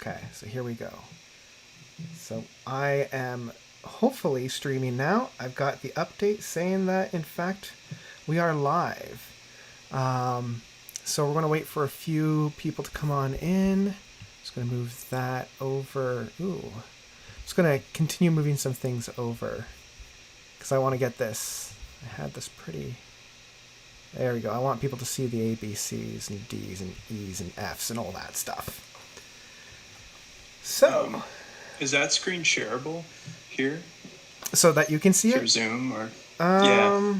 Okay, so here we go. So I am hopefully streaming now. I've got the update saying that, in fact, we are live. Um, so we're going to wait for a few people to come on in. Just going to move that over. Ooh. Just going to continue moving some things over because I want to get this. I had this pretty... There we go. I want people to see the A, B, C's, and D's, and E's, and F's, and all that stuff. So... is that screen shareable here? So that you can see through it? Zoom or... yeah.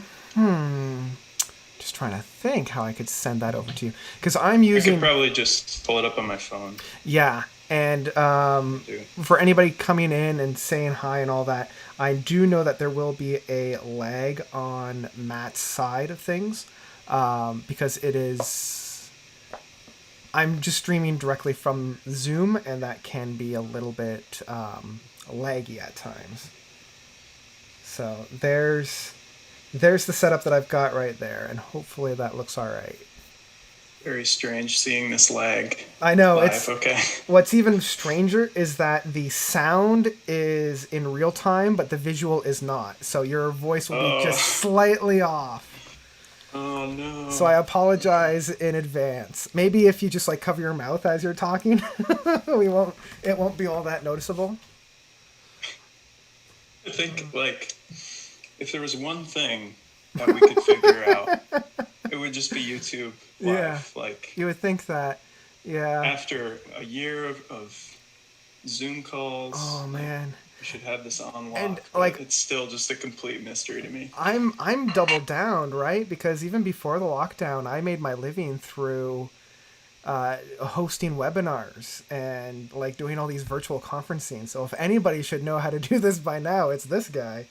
Just trying to think how I could send that over to you. Because I'm using... I could probably just pull it up on my phone. Yeah, and for anybody coming in and saying hi and all that, I do know that there will be a lag on Matt's side of things. Because it is... I'm just streaming directly from Zoom, and that can be a little bit laggy at times. So there's the setup that I've got right there, and hopefully that looks all right. Very strange seeing this lag. I know. Live. It's okay. What's even stranger is that the sound is in real time, but the visual is not. So your voice will be just slightly off. Oh no. So I apologize in advance. Maybe if you just like cover your mouth as you're talking, it won't be all that noticeable. I think like if there was one thing that we could figure out, it would just be YouTube Live. Yeah. Like you would think that. Yeah. After a year of Zoom calls. Oh man. We should have this on lock. And like it's still just a complete mystery to me. I'm double down, right? Because even before the lockdown, I made my living through hosting webinars and like doing all these virtual conferencing. So if anybody should know how to do this by now, it's this guy.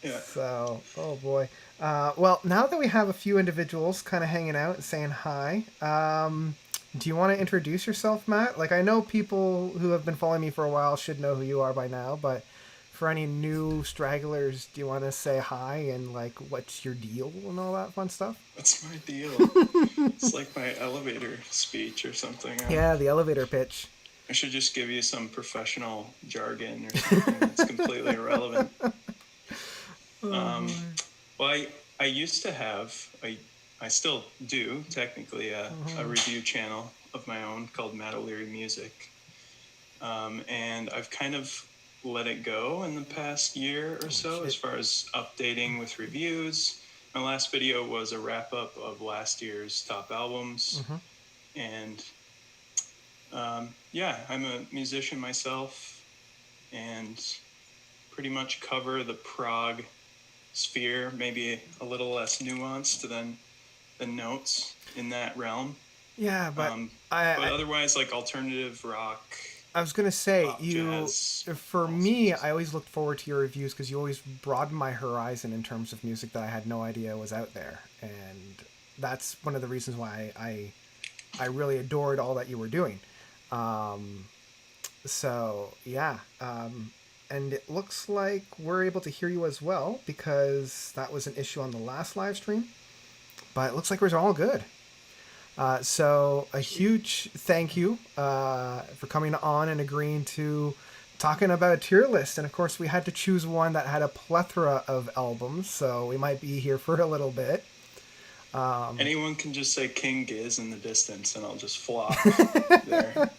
Yeah. So, oh boy. Well, now that we have a few individuals kind of hanging out and saying hi, do you want to introduce yourself, Matt? Like, I know people who have been following me for a while should know who you are by now, but for any new stragglers, do you want to say hi and, like, what's your deal and all that fun stuff? What's my deal? It's like my elevator speech or something. Yeah, the elevator pitch. I should just give you some professional jargon or something that's completely irrelevant. Well, I used to have... I still do, technically, a review channel of my own called Matt O'Leary Music. And I've kind of let it go in the past year or so as far as updating with reviews. My last video was a wrap-up of last year's top albums. And, yeah, I'm a musician myself and pretty much cover the prog sphere, maybe a little less nuanced than the notes in that realm. Yeah, but but otherwise, like alternative rock. I was gonna say jazz, for me, I always looked forward to your reviews because you always broadened my horizon in terms of music that I had no idea was out there, and that's one of the reasons why I really adored all that you were doing. So yeah, and it looks like we're able to hear you as well because that was an issue on the last live stream. But it looks like we're all good. So a huge thank you for coming on and agreeing to talking about a tier list. And of course, we had to choose one that had a plethora of albums, so we might be here for a little bit. Anyone can just say King Giz in the distance, and I'll just flop there.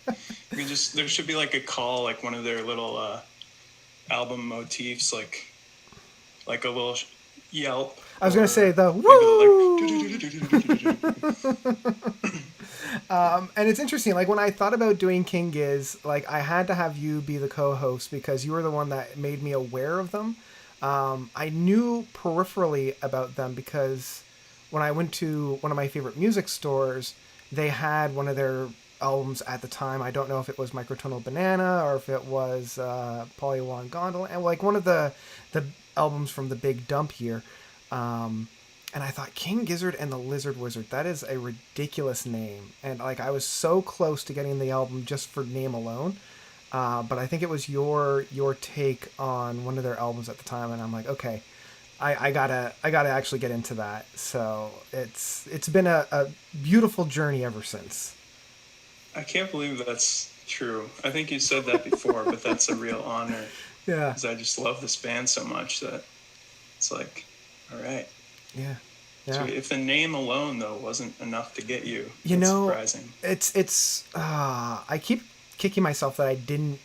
There should be like a call, like one of their little album motifs, like a little yelp. I was going to say the woo! And it's interesting, like when I thought about doing King Giz, like I had to have you be the co-host because you were the one that made me aware of them. I knew peripherally about them because when I went to one of my favorite music stores, they had one of their albums at the time. I don't know if it was Microtonal Banana or if it was Polygondwanaland, and like one of the albums from the big dump year. And I thought King Gizzard and the Lizard Wizard, that is a ridiculous name. And like I was so close to getting the album just for name alone. But I think it was your take on one of their albums at the time, and I'm like, okay, I gotta actually get into that. So it's been a beautiful journey ever since. I can't believe that's true. I think you said that before, but that's a real honor. Yeah. Because I just love this band so much that it's like, all right. Yeah. So Yeah. if the name alone though wasn't enough to get you, You that's know, surprising. it's I keep kicking myself that I didn't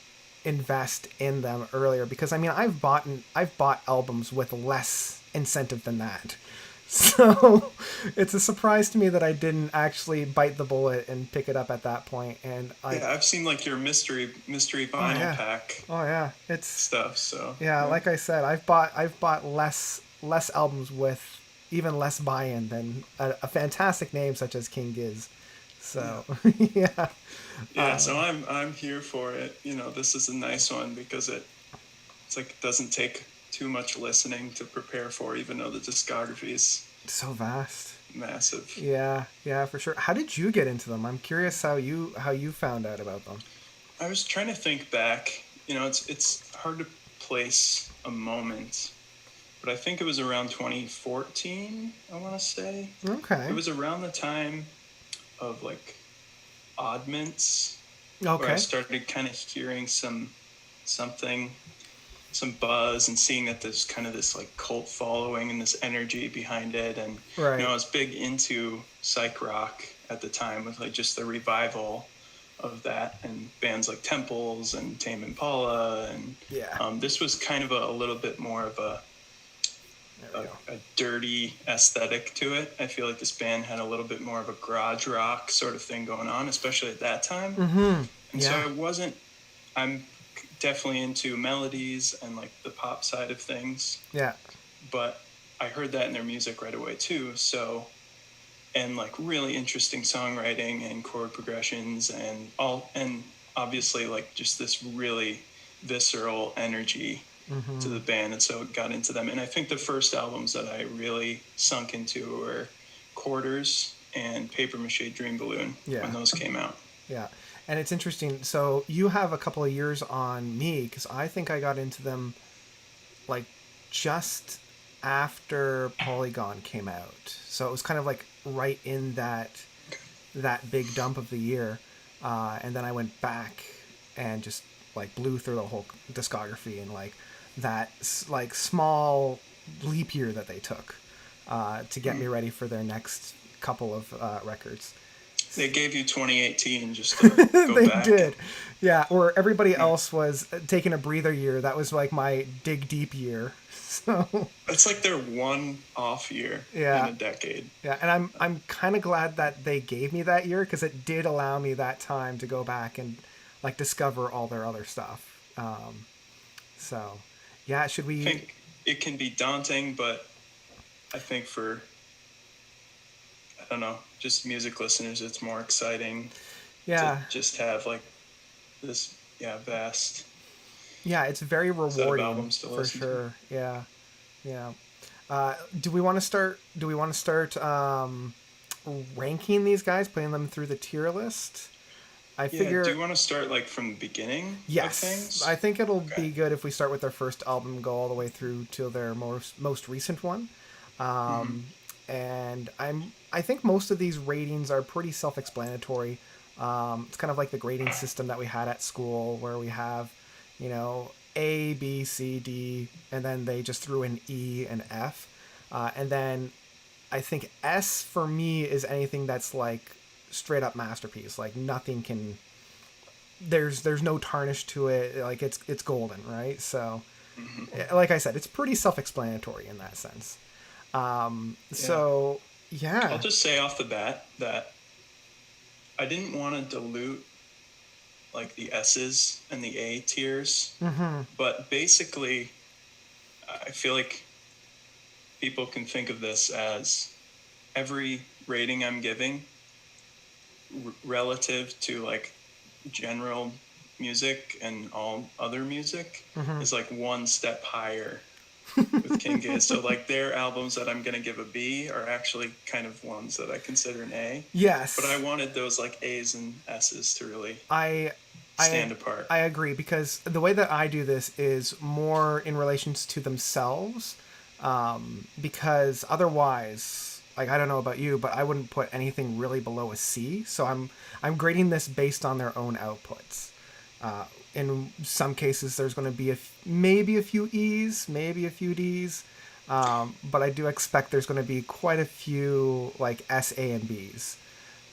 invest in them earlier, because I mean I've bought albums with less incentive than that. So it's a surprise to me that I didn't actually bite the bullet and pick it up at that point. And Yeah, I've seen like your mystery oh vinyl yeah, pack oh yeah, it's stuff. So yeah. yeah. Like I said, I've bought less albums with even less buy-in than a fantastic name such as King Giz. So yeah. Yeah, so I'm here for it. You know, this is a nice one because it's like it doesn't take too much listening to prepare for, even though the discography is So vast. massive. Yeah, yeah, for sure. How did you get into them? I'm curious how you found out about them. I was trying to think back. You know, it's hard to place a moment, but I think it was around 2014. I want to say Okay. it was around the time of like Oddments, where I Okay. started kind of hearing something, some buzz, and seeing that there's kind of this like cult following and this energy behind it. And Right. you know, I was big into psych rock at the time with like just the revival of that and bands like Temples and Tame Impala, and Yeah. this was kind of a little bit more of a dirty aesthetic to it. I feel like this band had a little bit more of a garage rock sort of thing going on, especially at that time. Mm-hmm. And Yeah. so I'm definitely into melodies and like the pop side of things, Yeah. but I heard that in their music right away too. So, and like really interesting songwriting and chord progressions and obviously like just this really visceral energy to the band. And so it got into them. And I think the first albums that I really sunk into were Quarters and Paper Mache Dream Balloon when those came out. Yeah. And it's interesting. So you have a couple of years on me, because I think I got into them like just after Polygon came out. So it was kind of like right in that big dump of the year, and then I went back and just like blew through the whole discography in like that like small leap year that they took to get me ready for their next couple of records. They gave you 2018 just to go They back. did, yeah. Where everybody else was taking a breather year, that was like my dig deep year. So It's like their one off year yeah, in a decade. yeah. And I'm kind of glad that they gave me that year, because it did allow me that time to go back and like discover all their other stuff. So yeah, should we? I think it can be daunting, but I think for, I don't know, just music listeners, it's more exciting Yeah, to just have like this, vast yeah. It's very set of rewarding albums to for listen to. sure. Yeah, yeah. Do we want to start? Do we want to start ranking these guys, putting them through the tier list? I Yeah, figure. do you want to start like from the beginning of Yes, things? I think it'll Okay. be good if we start with their first album and go all the way through to their most recent one. And I think most of these ratings are pretty self-explanatory. It's kind of like the grading system that we had at school, where we have, you know, A, B, C, D, and then they just threw in E and F, and then I think S for me is anything that's like straight up masterpiece. Like nothing can. There's no tarnish to it. Like it's golden, right? So, like I said, it's pretty self-explanatory in that sense. So yeah, I'll just say off the bat that I didn't want to dilute like the S's and the A tiers, but basically, I feel like people can think of this as every rating I'm giving relative to like general music and all other music is like one step higher with King Giz. So like their albums that I'm gonna give a B are actually kind of ones that I consider an A. yes. But I wanted those like A's and S's to really I stand apart. I agree, because the way that I do this is more in relations to themselves, because otherwise, like I don't know about you, but I wouldn't put anything really below a C. So I'm grading this based on their own outputs. In some cases, there's going to be maybe a few E's, maybe a few D's, but I do expect there's going to be quite a few like S, A, and B's.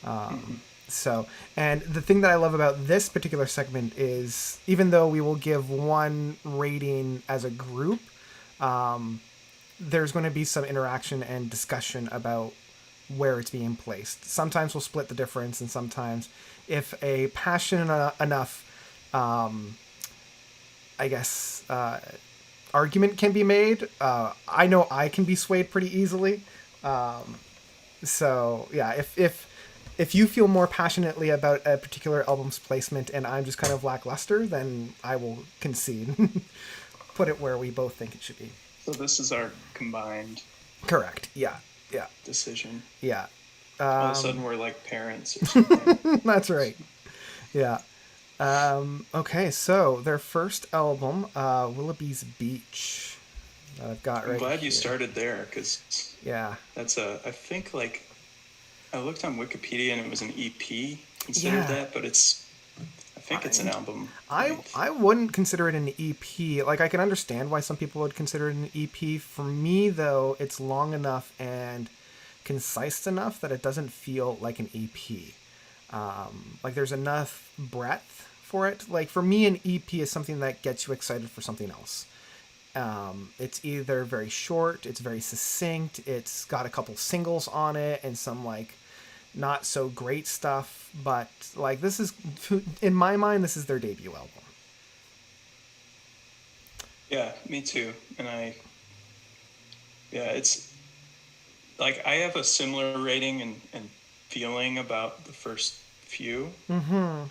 Mm-hmm. So, and the thing that I love about this particular segment is even though we will give one rating as a group, there's going to be some interaction and discussion about where it's being placed. Sometimes we'll split the difference, and sometimes, if a passionate enough, I guess, argument can be made, I know I can be swayed pretty easily. So yeah, if you feel more passionately about a particular album's placement and I'm just kind of lackluster, then I will concede, put it where we both think it should be. So this is our combined. Correct. Yeah. Yeah. Decision. Yeah. All of a sudden we're like parents or something. That's right. Yeah. Okay, so their first album, Willoughby's Beach, that I've got right I'm glad here. you started there, because Yeah. that's I think, like, I looked on Wikipedia and it was an EP considered that, but I think it's an album. I wouldn't consider it an EP. Like, I can understand why some people would consider it an EP. For me, though, it's long enough and concise enough that it doesn't feel like an EP. Like, there's enough breadth for it. Like, for me, an EP is something that gets you excited for something else. It's either very short, it's very succinct, it's got a couple singles on it, and some, like, not so great stuff. But, like, this is, in my mind, this is their debut album. Yeah, me too. And it's, like, I have a similar rating and feeling about the first few. Mm-hmm.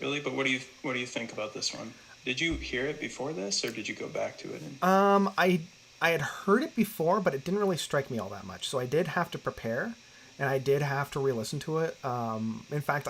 Really, but what do you think about this one? Did you hear it before this, or did you go back to it? I had heard it before, but it didn't really strike me all that much. So I did have to prepare, and I did have to re-listen to it. In fact,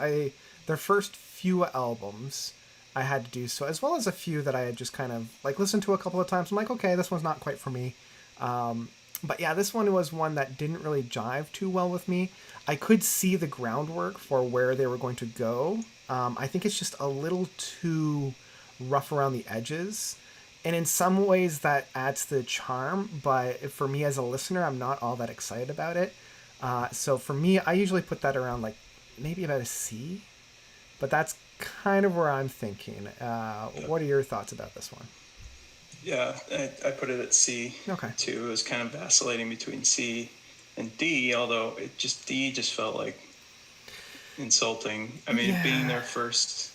their first few albums I had to do so, as well as a few that I had just kind of like listened to a couple of times. I'm like, okay, this one's not quite for me. But yeah, this one was one that didn't really jive too well with me. I could see the groundwork for where they were going to go. I think it's just a little too rough around the edges. And in some ways that adds to the charm, but for me as a listener, I'm not all that excited about it. So for me, I usually put that around like maybe about a C. But that's kind of where I'm thinking. What are your thoughts about this one? Yeah, I put it at C. Okay. Too. It was kind of vacillating between C and D, although D just felt like insulting. I mean, being their first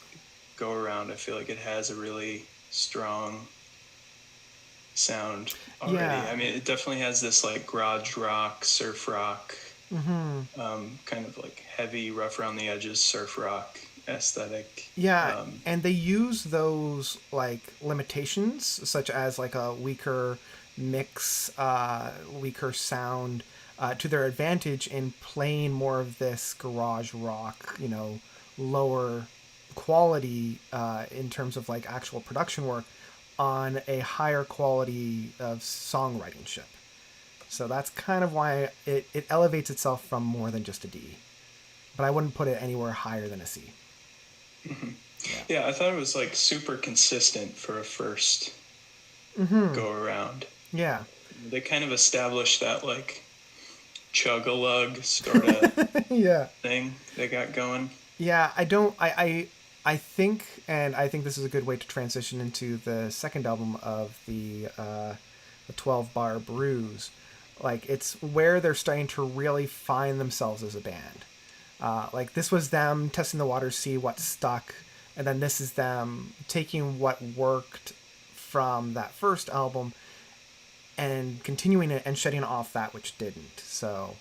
go around, I feel like it has a really strong sound already. Yeah. I mean, it definitely has this like garage rock, surf rock, kind of like heavy, rough around the edges surf rock aesthetic. Yeah, and they use those like limitations, such as like a weaker mix, weaker sound, to their advantage in playing more of this garage rock, lower quality in terms of like actual production work on a higher quality of songwriting ship. So that's kind of why it elevates itself from more than just a D. But I wouldn't put it anywhere higher than a C. Mm-hmm. Yeah, I thought it was like super consistent for a first go around. Yeah. They kind of established that like chug-a-lug sort of thing they got going. Yeah, I think, and I think this is a good way to transition into the second album of the 12-bar Bruise. Like, it's where they're starting to really find themselves as a band. Like, this was them testing the waters, see what stuck, and then this is them taking what worked from that first album and continuing it and shedding off that which didn't. So,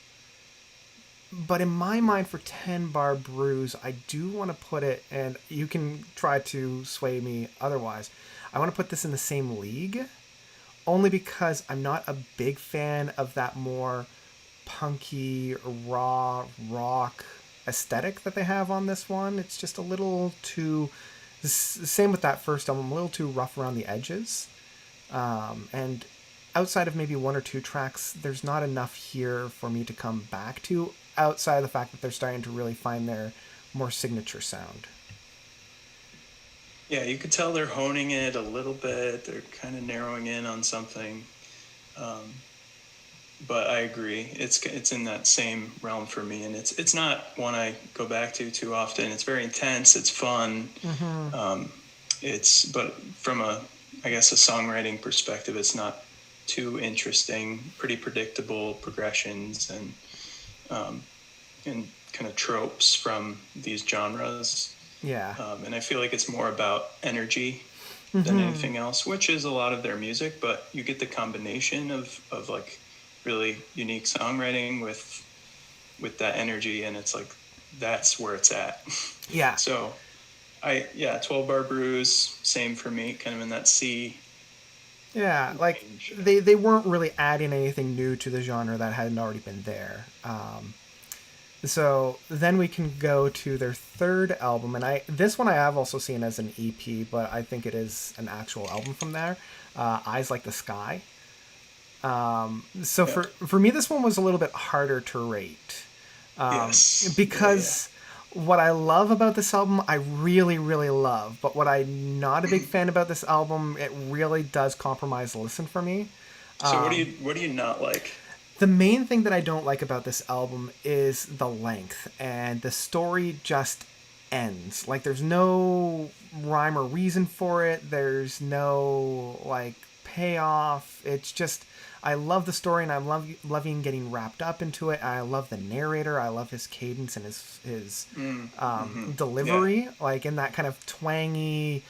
but in my mind, for 10-bar Bruise, I do want to put it, and you can try to sway me otherwise, I want to put this in the same league, only because I'm not a big fan of that more punky, raw, rock aesthetic that they have on this one. It's just a little too, same with that first album, a little too rough around the edges. And outside of maybe one or two tracks, there's not enough here for me to come back to, outside of the fact that they're starting to really find their more signature sound. Yeah, you could tell they're honing it a little bit. They're kind of narrowing in on something. But I agree, it's in that same realm for me, and it's not one I go back to too often. It's very intense. It's fun. Mm-hmm. It's but from a I guess a songwriting perspective, it's not too interesting. Pretty predictable progressions and kind of tropes from these genres. Yeah. And I feel like it's more about energy than Mm-hmm. anything else, which is a lot of their music, but you get the combination of like really unique songwriting with that energy, and it's like that's where it's at. Yeah. So 12 bar brews, same for me, kind of in that C Yeah, like range. they weren't really adding anything new to the genre that hadn't already been there. So then we can go to their third album, and I this one I have also seen as an EP, but I think it is an actual album from there. Eyes Like the Sky. So Yeah. for me, this one was a little bit harder to rate Yes. Yeah. because what I love about this album, I really, really love. But what I'm not a big fan about this album, it really does compromise listen for me. So what do you not like? The main thing that I don't like about this album is the length, and the story just ends. Like, there's no rhyme or reason for it, there's no, like, payoff. It's just. I love the story, and I'm loving getting wrapped up into it. I love the narrator. I love his cadence and his Yeah. delivery, like in that kind of twangy,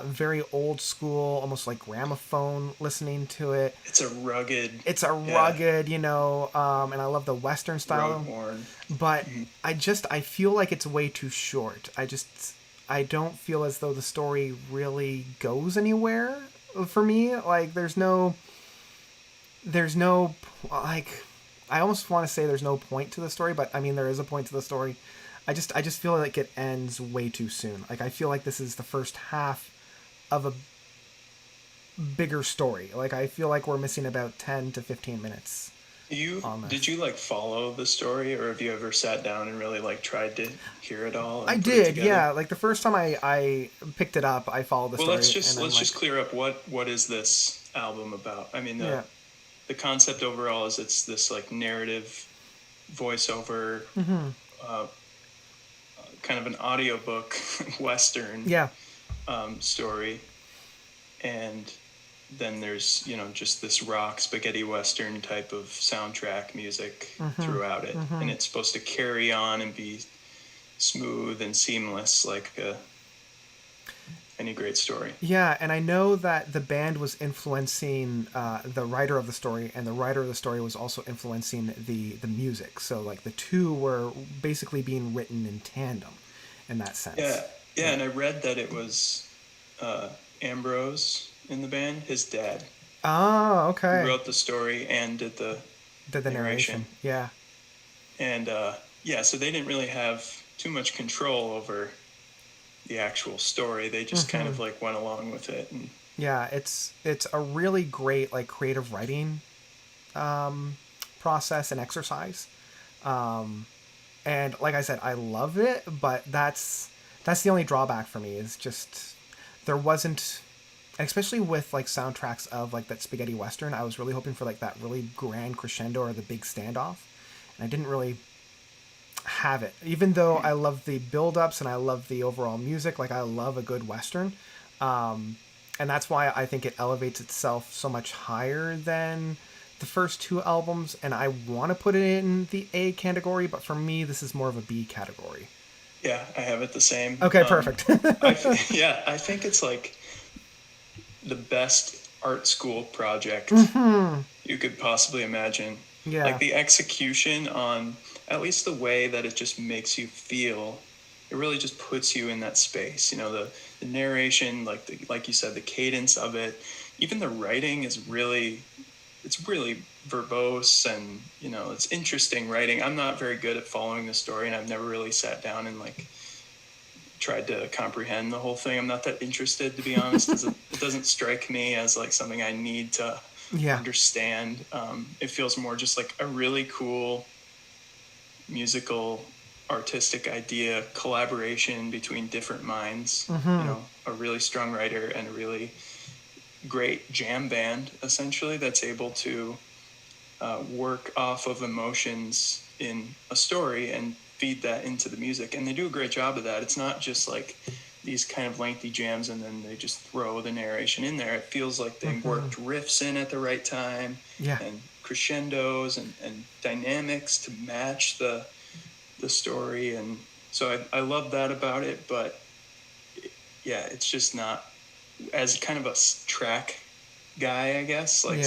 very old school, almost like gramophone listening to it. It's a rugged, It's a yeah, rugged, and I love the Western road style, worn. but I feel like it's way too short. I don't feel as though the story really goes anywhere for me. Like, there's no, like, I almost want to say there's no point to the story, but I mean, there is a point to the story. I just feel like it ends way too soon. Like, I feel like this is the first half of a bigger story. Like, I feel like we're missing about 10 to 15 minutes on Did this. you like follow the story, or have you ever sat down and really like tried to hear it all I and put it did, together? yeah. Like, the first time I picked it up, I followed the Well, story, and I'm let's like, just clear up what is this album about? I mean, yeah. the concept overall is it's this like narrative voiceover, Mm-hmm. uh, kind of an audiobook western Yeah. story, and then there's just this rock spaghetti western type of soundtrack music Mm-hmm. throughout it, Mm-hmm. and it's supposed to carry on and be smooth and seamless like any great story. Yeah, and I know that the band was influencing the writer of the story, and the writer of the story was also influencing the music. So, like, the two were basically being written in tandem, in that Yeah, sense. yeah, Yeah. and I read that it was uh, Ambrose in the band, his dad, Oh, who okay. wrote the story and did the The narration. narration. Yeah. And yeah, so they didn't really have too much control over the actual story. They just kind Mm-hmm. of like went along with it. And Yeah, it's a really great, like, creative writing process and exercise. And like I said, I love it, but that's the only drawback for me, is just there wasn't, especially with, like, soundtracks of, like, that spaghetti western. I was really hoping for, like, that really grand crescendo or the big standoff, and I didn't really have it. Even though I love the build-ups and I love the overall music, like, I love a good western, and that's why I think it elevates itself so much higher than the first two albums. And I want to put it in the A category, but for me, this is more of a B category. yeah, I have it the same. Okay, perfect. Yeah, I think it's like the best art school project Hmm. you could possibly imagine. Like Yeah. the execution on at least the way that it just makes you feel. It really just puts you in that space. The narration, like you said, the cadence of it, even the writing is really verbose, and it's interesting writing. I'm not very good at following the story, and I've never really sat down and like tried to comprehend the whole thing. I'm not that interested, to be honest. It doesn't strike me as like something I need to Yeah. understand. It feels more just like a really cool musical artistic idea collaboration between different minds. A really strong writer and a really great jam band, essentially, that's able to work off of emotions in a story and feed that into the music. And they do a great job of that. It's not just like these kind of lengthy jams and then they just throw the narration in there. It feels like they worked riffs in at the right time, and crescendos and dynamics to match the story. And so I love that about it. But yeah, it's just not, as kind of a track guy, I guess. Like,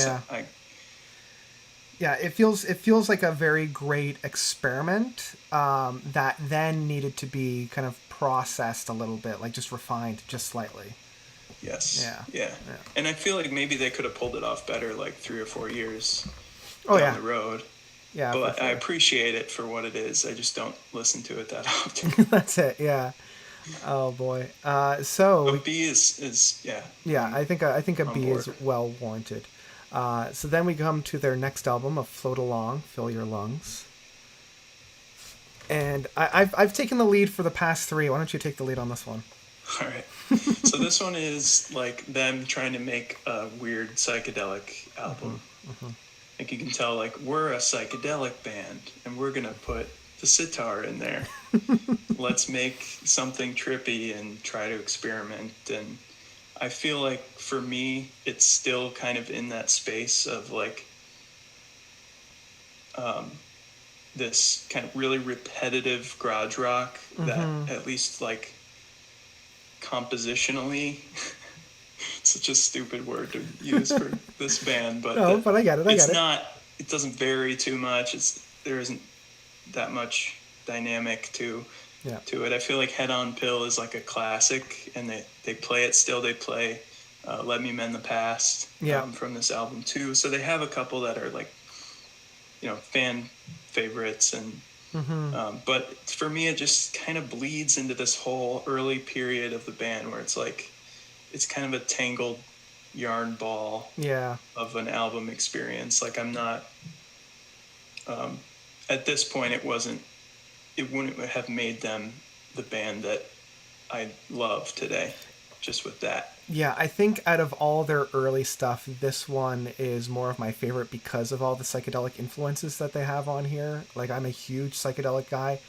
it feels like a very great experiment that then needed to be kind of processed a little bit, like just refined just slightly. Yes. Yeah. And I feel like maybe they could have pulled it off better, like 3 or 4 years down the road. Yeah, but sure. I appreciate it for what it is. I just don't listen to it that often. That's it. Yeah. Oh boy. So a B is yeah. Yeah, I think a B is well warranted. So then we come to their next album, of Float Along, Fill Your Lungs. And I've taken the lead for the past 3. Why don't you take the lead on this one? All right. So this one is like them trying to make a weird psychedelic album. Like you can tell, like, we're a psychedelic band and we're gonna put the sitar in there. Let's make something trippy and try to experiment. And I feel like for me, it's still kind of in that space of like this kind of really repetitive garage rock that at least like compositionally such a stupid word to use for this band, but but I get it. It doesn't vary too much. There isn't that much dynamic to it. I feel like Head On Pill is like a classic, and they play it still. They play Let Me Mend the Past from this album too. So they have a couple that are like, fan favorites, and but for me it just kind of bleeds into this whole early period of the band where it's like it's kind of a tangled yarn ball of an album experience. Like I'm not at this point it wouldn't have made them the band that I love today just with that. Yeah, I think out of all their early stuff, this one is more of my favorite because of all the psychedelic influences that they have on here. Like, I'm a huge psychedelic guy.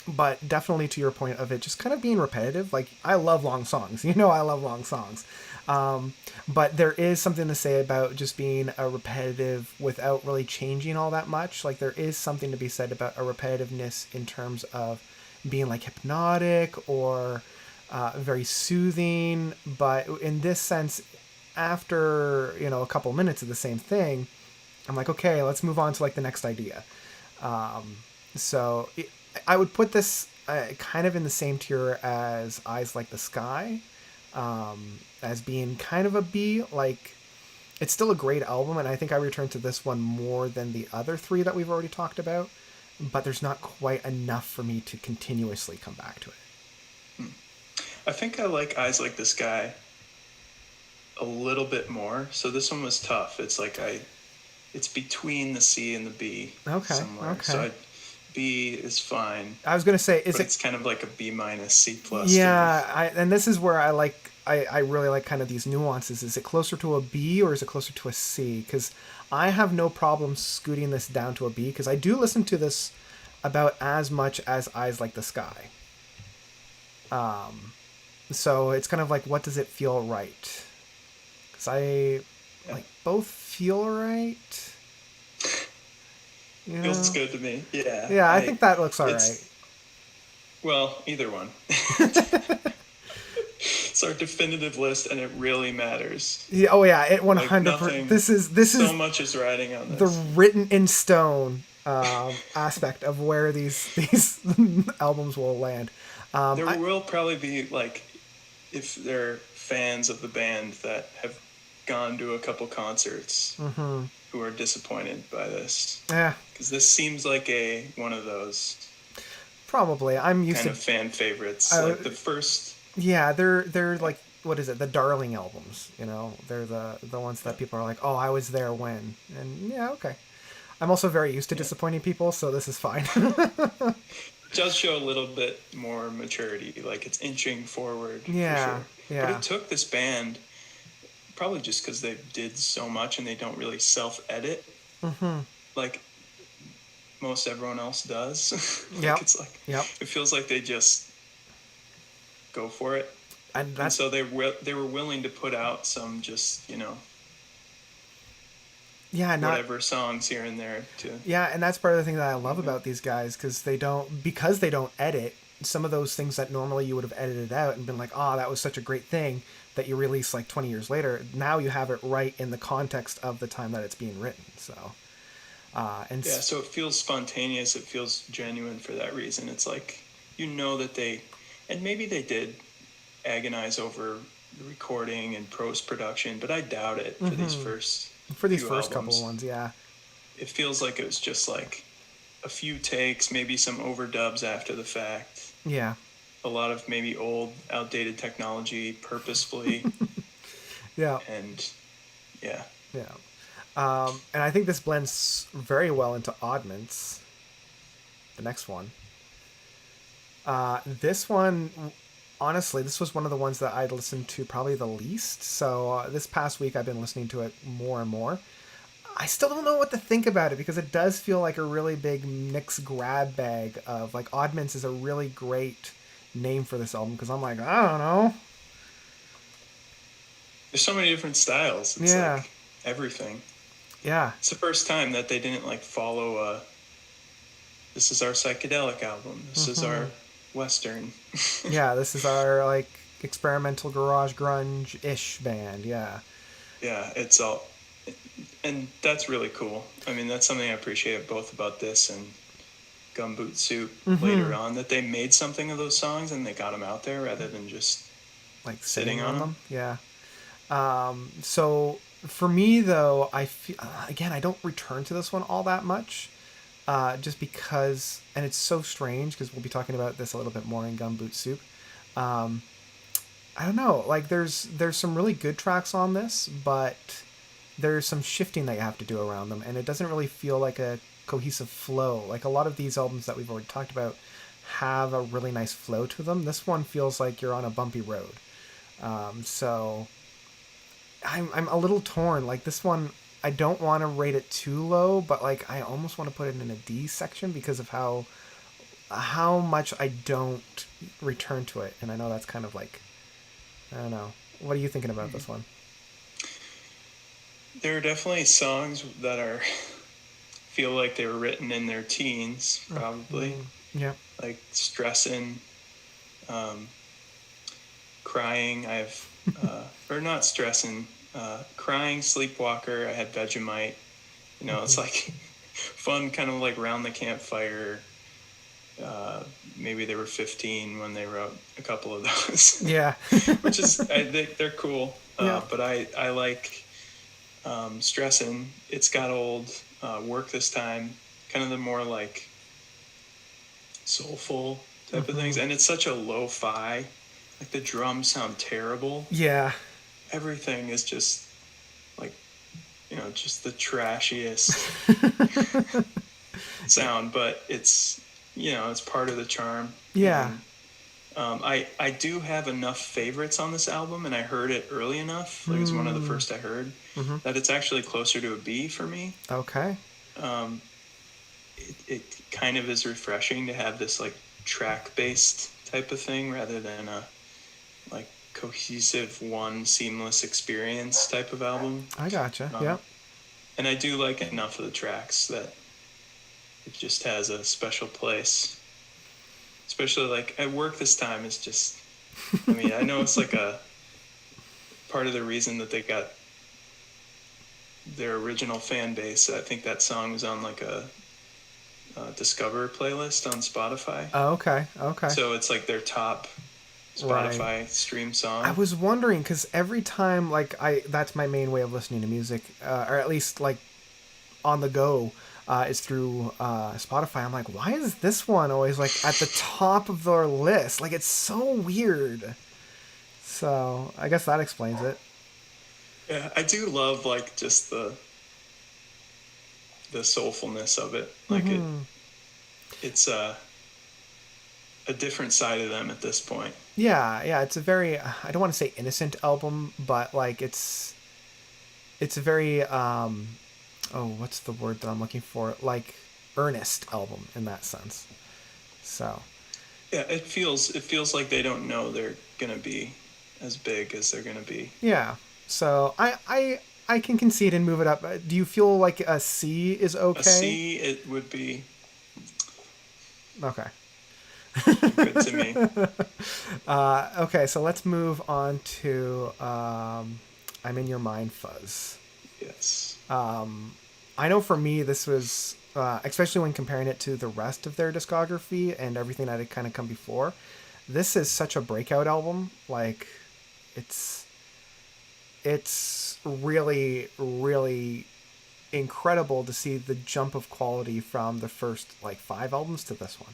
But definitely to your point of it just kind of being repetitive. Like, I love long songs. I love long songs. But there is something to say about just being a repetitive without really changing all that much. Like, there is something to be said about a repetitiveness in terms of being, like, hypnotic or very soothing. But in this sense, after, a couple minutes of the same thing, I'm like, okay, let's move on to, like, the next idea. I would put this kind of in the same tier as Eyes Like the Sky, as being kind of a B. Like, it's still a great album, and I think I return to this one more than the other 3 that we've already talked about, but there's not quite enough for me to continuously come back to it. I think I like Eyes Like the Sky a little bit more. So this one was tough. It's like it's between the C and the B somewhere. Okay. So B is fine. I was gonna say, it's kind of like a B minus C plus. Yeah, and this is where I really like kind of these nuances. Is it closer to a B or is it closer to a C? Because I have no problem scooting this down to a B because I do listen to this about as much as Eyes Like the Sky. So it's kind of like, what does it feel right? Because like both feel right. Feels good to me. Yeah. Yeah, I think that looks all right. Well, either one. It's our definitive list, and it really matters. Yeah. Oh yeah. It 100%. This is so much is riding on this. The written in stone aspect of where these albums will land. There will probably be, like, if they're fans of the band that have gone to a couple concerts who are disappointed by this. Yeah. Because this seems like one of those. Probably. I'm used kind of fan favorites. Like the first. Yeah, they're like, what is it? The darling albums. They're the ones that people are like, oh, I was there when. And yeah, okay. I'm also very used to disappointing people, so this is fine. It does show a little bit more maturity, like it's inching forward for Yeah, sure. But yeah. it took this band, probably just because they did so much and they don't really self-edit like most everyone else does. Like Yep, it's like yep. it feels like they just go for it, And and that's so they were willing to put out some just yeah, not whatever songs here and there to yeah, and that's part of the thing that I love yeah. about these guys because they don't edit some of those things that normally you would have edited out and been like, oh, that was such a great thing that you release like 20 years later. Now you have it right in the context of the time that it's being written. So, Yeah, so it feels spontaneous, it feels genuine for that reason. It's like that they, and maybe they did agonize over the recording and post production, but I doubt it for these first for these few first couple of albums. ones, yeah. It feels like it was just like a few takes, maybe some overdubs after the fact, Yeah. a lot of maybe old, outdated technology purposefully, Yeah. and yeah. Yeah. And I think this blends very well into Oddments, the next one. This one, honestly, this was one of the ones that I'd listened to probably the least. So this past week, I've been listening to it more and more. I still don't know what to think about it because it does feel like a really big mix grab bag of like Oddments is a really great name for this album because I'm like, I don't know. There's so many different styles. It's Yeah. like everything. Yeah. It's the first time that they didn't like follow this is our psychedelic album. This is our Western. Yeah, this is our like experimental garage grunge ish band. Yeah. Yeah, it's all, and that's really cool. I mean, that's something I appreciate both about this and Gumboot Soup later on, that they made something of those songs and they got them out there rather than just Like sitting on them. Yeah. So for me though, I feel again I don't return to this one all that much, just because, and it's so strange because we'll be talking about this a little bit more in Gumboot Soup. I don't know, like there's some really good tracks on this, but there's some shifting that you have to do around them, and it doesn't really feel like a cohesive flow. Like a lot of these albums that we've already talked about have a really nice flow to them. This one feels like you're on a bumpy road. So I'm a little torn. Like this one, I don't want to rate it too low, but like I almost want to put it in a D section because of how much I don't return to it. And I know that's kind of like, I don't know. What are you thinking about this one? There are definitely songs that are feel like they were written in their teens, probably. Yeah. Like Stressin', Crying. I have, or not Stressin', Crying, Sleepwalker. I had Vegemite. It's like fun, kind of like round the campfire. Maybe they were 15 when they wrote a couple of those. Yeah. Which is, they're cool. Yeah. But I like Stressin'. It's Got Old, Work This Time, kind of the more like soulful type of things. And it's such a lo-fi. Like the drums sound terrible. Yeah. Everything is just like, just the trashiest sound, but it's part of the charm. Yeah. And, I do have enough favorites on this album, and I heard it early enough, like it's one of the first I heard, that it's actually closer to a B for me. Okay. It kind of is refreshing to have this like track-based type of thing rather than a like cohesive one seamless experience type of album. I gotcha. Yeah. And I do like enough of the tracks that it just has a special place. Especially like at Work This Time is just, I mean, I know it's like a part of the reason that they got their original fan base. I think that song was on like a Discover playlist on Spotify. Oh, okay. Okay. So it's like their top Spotify stream song. I was wondering because every time that's my main way of listening to music, or at least like on the go, is through Spotify. I'm like, why is this one always like at the top of their list? Like it's so weird. So I guess that explains it. Yeah, I do love like just the soulfulness of it. Like it's a different side of them at this point. Yeah, it's a very, I don't want to say innocent album, but like it's a very what's the word that I'm looking for? Like earnest album in that sense. So Yeah, it feels like they don't know they're gonna be as big as they're gonna be. yeah. So I can concede and move it up. Do you feel like a C is A okay? C, it would be Okay. good to me. Okay, so let's move on to I'm in Your Mind, Fuzz. Yes. I know for me this was especially when comparing it to the rest of their discography and everything that had kind of come before. This is such a breakout album. Like it's really really incredible to see the jump of quality from the first like 5 albums to this one.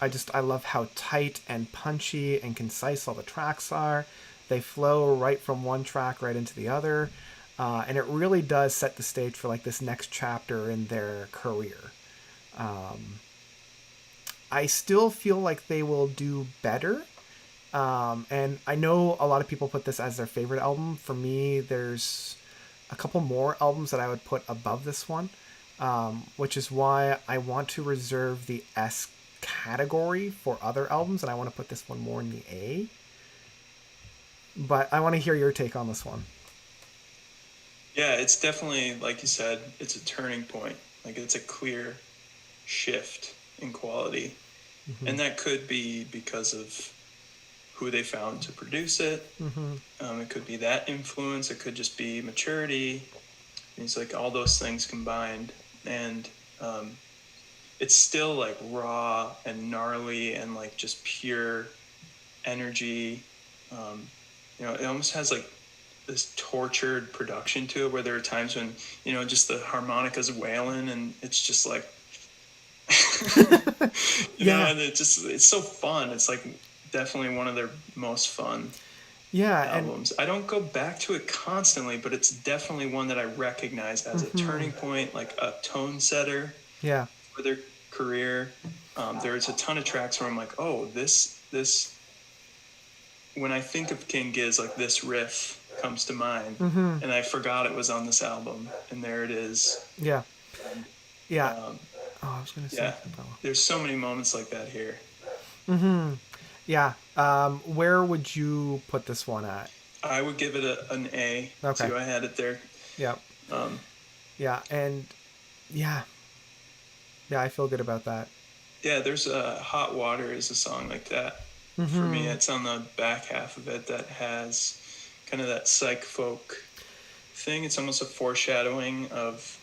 I love how tight and punchy and concise all the tracks are. They flow right from one track right into the other, and it really does set the stage for like this next chapter in their career. I still feel like they will do better, and I know a lot of people put this as their favorite album. For me, there's a couple more albums that I would put above this one, which is why I want to reserve the S category for other albums, and I want to put this one more in the A. But I want to hear your take on this one. Yeah, it's definitely, like you said, it's a turning point. Like it's a clear shift in quality. And that could be because of who they found to produce it. It could be that influence. It could just be maturity. It's like all those things combined. And it's still like raw and gnarly and like just pure energy. It almost has like this tortured production to it where there are times when, just the harmonica's wailing and it's just like, and it's so fun. It's like definitely one of their most fun albums. I don't go back to it constantly, but it's definitely one that I recognize as a turning point, like a tone setter for their career. There's a ton of tracks where I'm like, oh, this when I think of King Giz, like this riff comes to mind, and I forgot it was on this album, and there it is. Yeah. I was gonna say. There's so many moments like that here. Yeah. Where would you put this one at? I would give it an A. Okay. Too. I had it there. Yep. I feel good about that. Yeah, there's Hot Water is a song like that. For me, it's on the back half of it that has kind of that psych folk thing. It's almost a foreshadowing of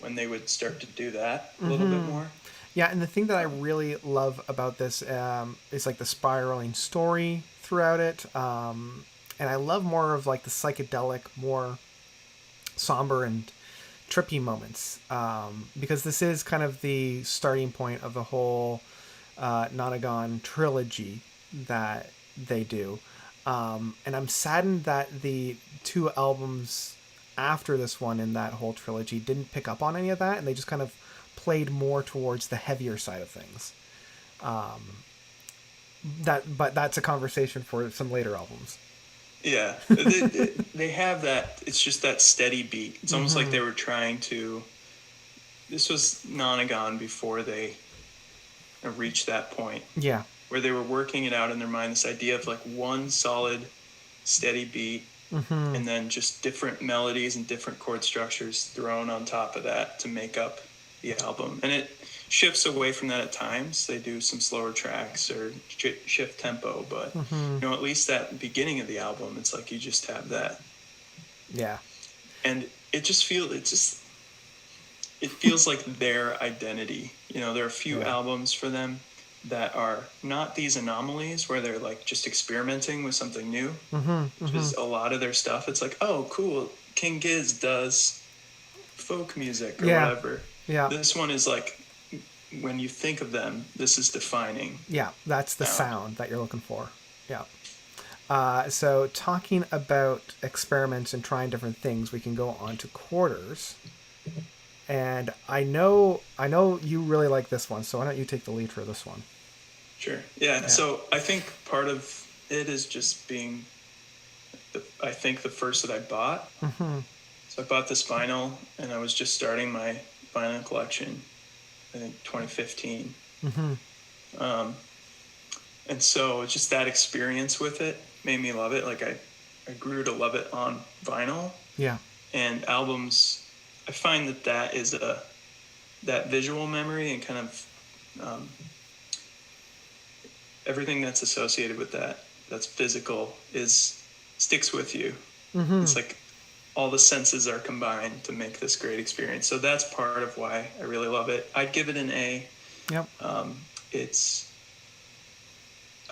when they would start to do that a little bit more. Yeah, and the thing that I really love about this is like the spiraling story throughout it. And I love more of like the psychedelic, more somber and trippy moments, because this is kind of the starting point of the whole Nonagon trilogy that they do. And I'm saddened that the 2 albums after this one in that whole trilogy didn't pick up on any of that, and they just kind of played more towards the heavier side of things. But that's a conversation for some later albums. Yeah, they have that. It's just that steady beat. It's almost like they were trying to. This was Nonagon before they reached that point. Yeah. Where they were working it out in their mind, this idea of like one solid, steady beat, and then just different melodies and different chord structures thrown on top of that to make up the album. And it shifts away from that at times. They do some slower tracks or shift tempo, but at least that beginning of the album, it's like you just have that. Yeah. And it feels like their identity. There are a few albums for them that are not these anomalies where they're like just experimenting with something new, which is a lot of their stuff. It's like, oh, cool, King Giz does folk music or whatever. Yeah. This one is like, when you think of them, this is defining. Yeah, that's the sound that you're looking for. Yeah. So talking about experiments and trying different things, we can go on to Quarters. And I know you really like this one, so why don't you take the lead for this one? Sure. Yeah. Yeah. So I think part of it is just being, I think the first that I bought. Mm-hmm. So I bought this vinyl, and I was just starting my vinyl collection. I think 2015. Mm-hmm. And so just that experience with it made me love it. Like I grew to love it on vinyl Yeah. and albums. I find that is that visual memory and kind of everything that's associated with that's physical is sticks with you. Mm-hmm. It's like all the senses are combined to make this great experience. So that's part of why I really love it. I'd give it an A. Yep. It's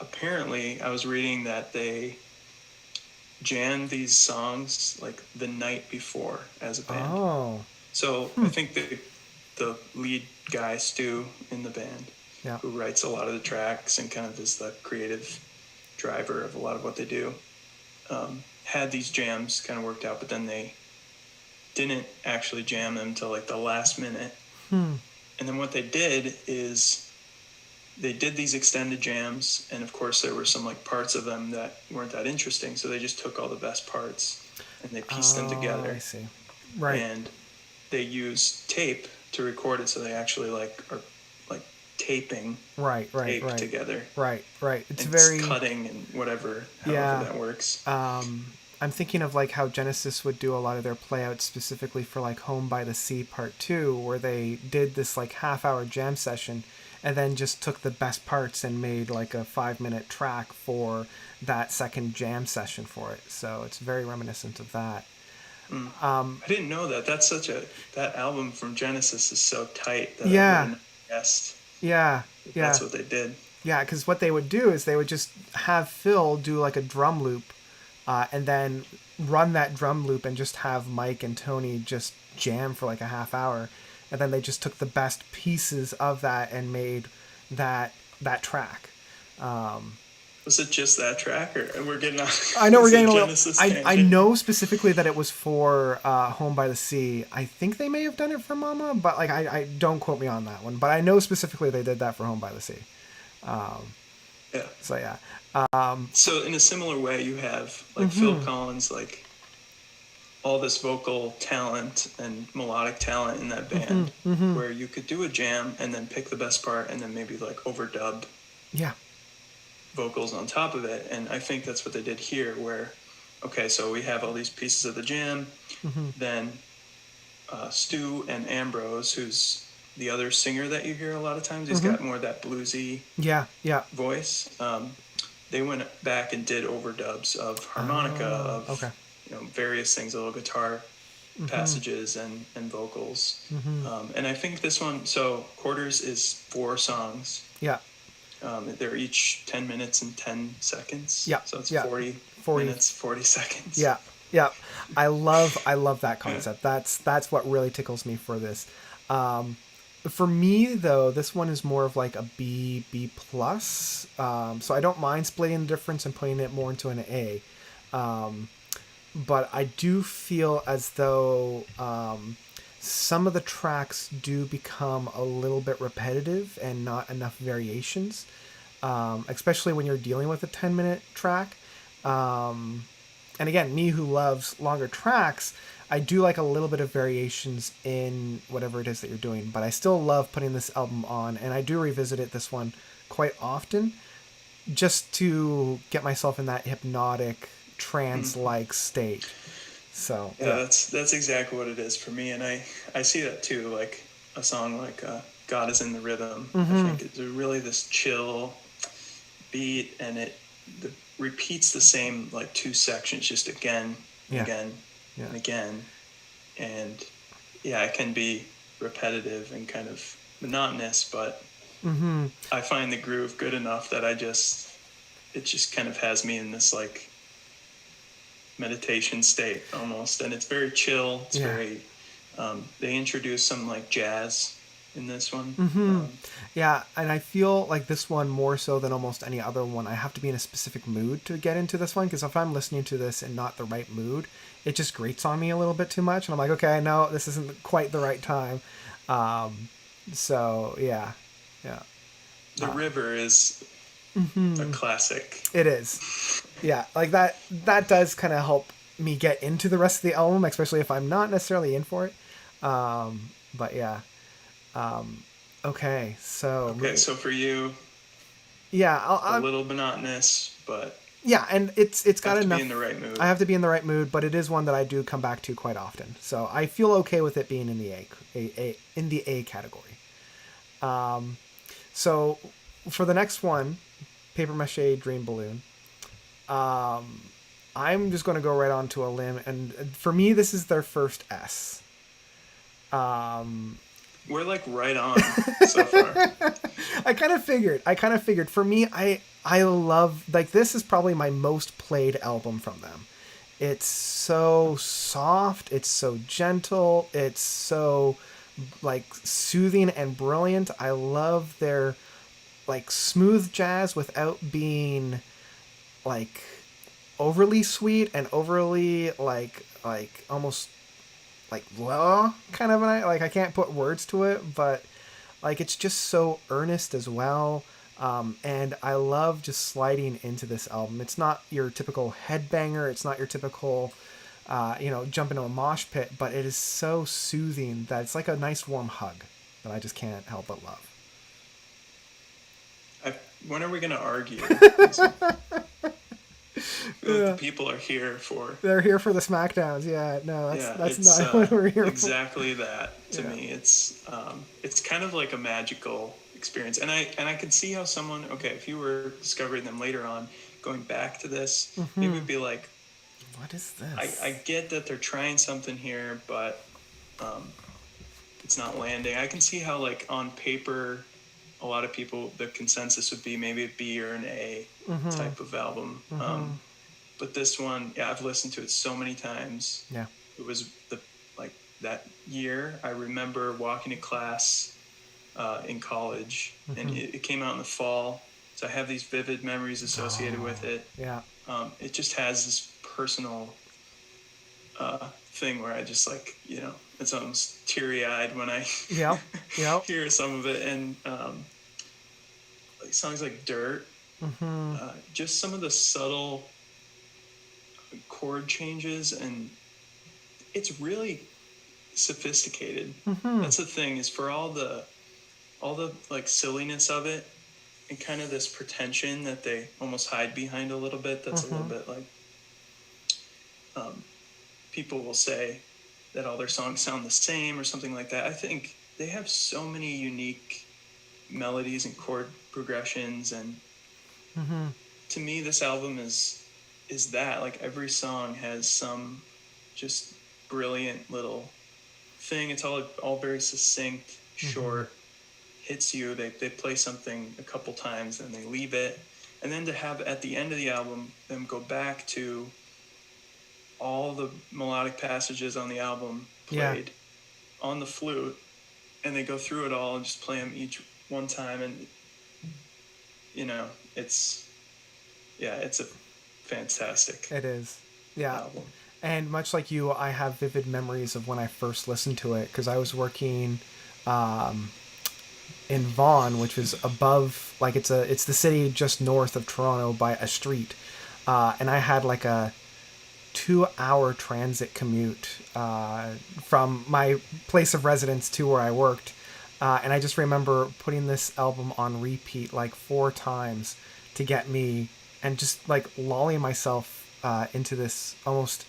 apparently, I was reading that they jammed these songs like the night before as a band. Oh. So I think the lead guy, Stu, in the band, Yeah. who writes a lot of the tracks and kind of is the creative driver of a lot of what they do, had these jams kind of worked out, but then they didn't actually jam them till like the last minute. And then what they did is they did these extended jams, and of course there were some like parts of them that weren't that interesting, so they just took all the best parts and they pieced them together. I see. Right. And they used tape to record it, so they actually like are like taping Right. tape together. Right. It's and very cutting and whatever, yeah. however that works. I'm thinking of like how Genesis would do a lot of their playouts specifically for like Home by the Sea Part 2, where they did this like half-hour jam session and then just took the best parts and made like a 5-minute track for that second jam session for it. So it's very reminiscent of that. I didn't know that. That album from Genesis is so tight that I Yeah. wouldn't have guessed Yeah. that's what they did. Yeah, because what they would do is they would just have Phil do like a drum loop, and then run that drum loop and just have Mike and Tony just jam for like a half hour, and then they just took the best pieces of that and made that track. Was it just that track, or we're getting on? I know we're is it getting a little. Genesis I tangent? know specifically that it was for Home by the Sea. I think they may have done it for Mama, but like I don't quote me on that one. But I know specifically they did that for Home by the Sea. Yeah. So yeah. So in a similar way, you have like Phil Collins, like all this vocal talent and melodic talent in that band, where you could do a jam and then pick the best part and then maybe like overdub Yeah. vocals on top of it. And I think that's what they did here, where okay, so we have all these pieces of the jam, then Stu and Ambrose, who's the other singer that you hear a lot of times, he's got more of that bluesy voice. They went back and did overdubs of harmonica, of various things, little guitar passages and vocals. And I think this one, so Quarters is 4 songs. Yeah. They're each 10 minutes and 10 seconds. Yeah. So it's yeah. 40 minutes, 40 seconds. Yeah. Yeah. I love that concept. That's what really tickles me for this. For me though, this one is more of like a B plus. So I don't mind splitting the difference and putting it more into an A. But I do feel as though some of the tracks do become a little bit repetitive and not enough variations, especially when you're dealing with a 10-minute track. And again, me who loves longer tracks, I do like a little bit of variations in whatever it is that you're doing, but I still love putting this album on, and I do revisit this one quite often just to get myself in that hypnotic, trance-like state. So yeah, that's exactly what it is for me, and I see that too. Like a song like "God Is in the Rhythm," I think it's really this chill beat, and it repeats the same like 2 sections just again and again and again, and yeah, it can be repetitive and kind of monotonous, but I find the groove good enough that it just kind of has me in this like meditation state almost, and it's very chill. It's very they introduce some like jazz in this one. Yeah, and I feel like this one more so than almost any other one. I have to be in a specific mood to get into this one, because if I'm listening to this in not the right mood, it just grates on me a little bit too much, and I'm like, okay, no, this isn't quite the right time. So yeah, yeah, The river is a classic. it is. Yeah, like that. That does kind of help me get into the rest of the album, especially if I'm not necessarily in for it. But yeah. Okay, so Okay, so for you, yeah, a little monotonous, but yeah, and it's got have to enough. be in the right mood. I have to be in the right mood, but it is one that I do come back to quite often. So I feel okay with it being in the A category. So for the next one, Paper Mache Dream Balloon. I'm just going to go right onto a limb, and for me, this is their first S. We're like right on so far. I kind of figured. For me, I love, like, this is probably my most played album from them. It's so soft, it's so gentle, it's so like soothing and brilliant. I love their like smooth jazz without being like overly sweet and overly like almost like blah kind of an, like, I can't put words to it, but like it's just so earnest as well. And I love just sliding into this album. It's not your typical headbanger. It's not your typical, jump into a mosh pit, but it is so soothing that it's like a nice warm hug that I just can't help but love. When are we going to argue? The people are here for. They're here for the smackdowns. Yeah, no, that's not what we're here exactly for. That to me. It's kind of like a magical experience, and I could see how someone, okay, if you were discovering them later on, going back to this, it would be like, what is this? I get that they're trying something here, but it's not landing. I can see how, like, on paper, a lot of people, the consensus would be maybe a B or an A type of album. But this one, yeah, I've listened to it so many times. Yeah. It was that year. I remember walking to class in college, and it came out in the fall. So I have these vivid memories associated with it. Yeah. It just has this personal thing where I just it's almost teary-eyed when I hear some of it, and like songs like Dirt, just some of the subtle chord changes, and it's really sophisticated. That's the thing, is for all the like silliness of it and kind of this pretension that they almost hide behind a little bit, that's a little bit like people will say that all their songs sound the same or something like that. I think they have so many unique melodies and chord progressions, and to me this album is that, like, every song has some just brilliant little thing. It's all very succinct, short, hits you. They play something a couple times and they leave it, and then to have at the end of the album them go back to all the melodic passages on the album played on the flute, and they go through it all and just play them each one time, and it's a fantastic. It is. Yeah. Album. And much like you, I have vivid memories of when I first listened to it, because I was working in Vaughan, which is above, like, it's the city just north of Toronto by a street, and I had like a 2-hour transit commute from my place of residence to where I worked, and I just remember putting this album on repeat like 4 times to get me, and just like lulling myself into this almost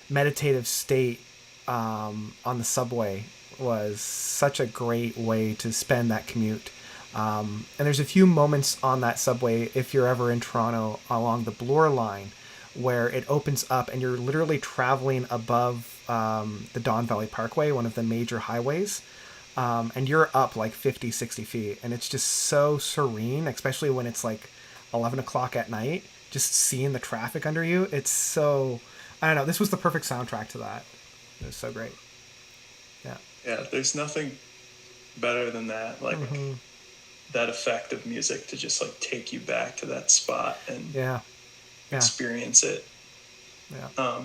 meditative state on the subway was such a great way to spend that commute. And there's a few moments on that subway, if you're ever in Toronto, along the Bloor line, where it opens up and you're literally traveling above the Don Valley Parkway, one of the major highways, and you're up like 50, 60 feet, and it's just so serene, especially when it's like 11 o'clock at night, just seeing the traffic under you. It's so, I don't know, this was the perfect soundtrack to that. It was so great. Yeah, there's nothing better than that. Like Mm-hmm. that effect of music to just like take you back to that spot and Yeah. Yeah. experience it. Yeah.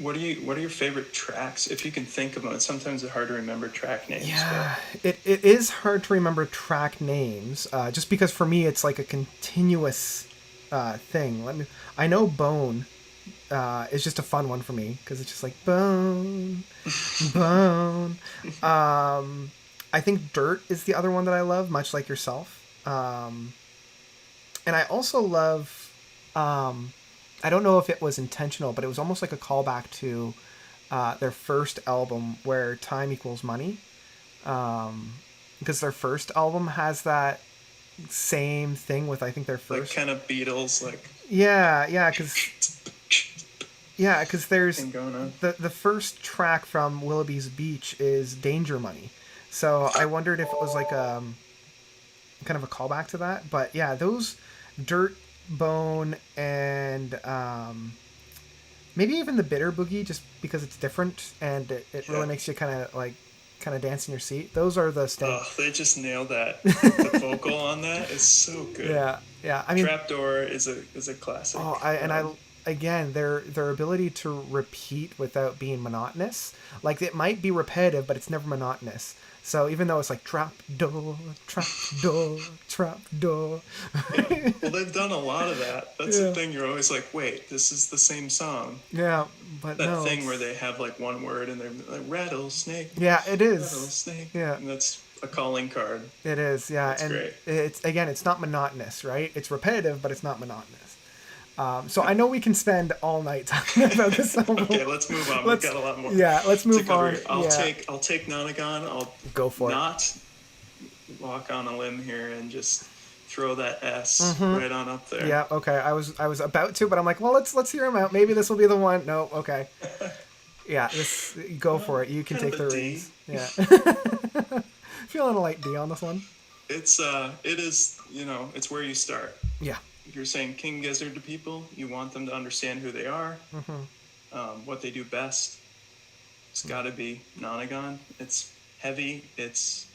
What are your favorite tracks, if you can think of them? Sometimes it's hard to remember track names, but Yeah, it is hard to remember track names, just because for me it's like a continuous thing. I know Bone is just a fun one for me because it's just like bone, bone. I think Dirt is the other one that I love, much like yourself. And I also love. I don't know if it was intentional, but it was almost like a callback to their first album, where time equals money, because their first album has that same thing with, I think, their like first. kind of Beatles, like Because there's thing going on. the first track from Willoughby's Beach is Danger Money, so I wondered if it was like kind of a callback to that. But yeah, those Dirt, Bone, and maybe even the Bitter Boogie, just because it's different and it really Yeah. makes you kind of dance in your seat. Those are the stand. Oh, they just nailed that. The vocal on that is so good. Yeah, yeah. I mean, Trapdoor is a classic. oh, I again, their ability to repeat without being monotonous. Like, it might be repetitive, but it's never monotonous. So even though it's like trap door, trap door, trap door. Yeah. Well, they've done a lot of that. That's Yeah. the thing. You're always like, wait, this is the same song. Yeah, but That no. thing where they have like one word and they're like rattlesnake. Yeah, it is. Rattlesnake. Yeah. And that's a calling card. It is. Yeah, That's and great. it's not monotonous, right? It's repetitive, but it's not monotonous. So I know we can spend all night talking about this album. Okay, let's move on. We've got a lot more. Yeah, let's move to cover on. Here. I'll take Nonagon. I'll go for not walk on a limb here and just throw that S right on up there. Yeah. Okay. I was about to, but I'm like, well, let's hear him out. Maybe this will be the one. No. Okay. Yeah. Go for it. You can take the reins. Yeah. Feeling a light D on this one. It is, it's where you start. Yeah. If you're saying King Gizzard to people, you want them to understand who they are, what they do best. It's got to be Nonagon. It's heavy. It's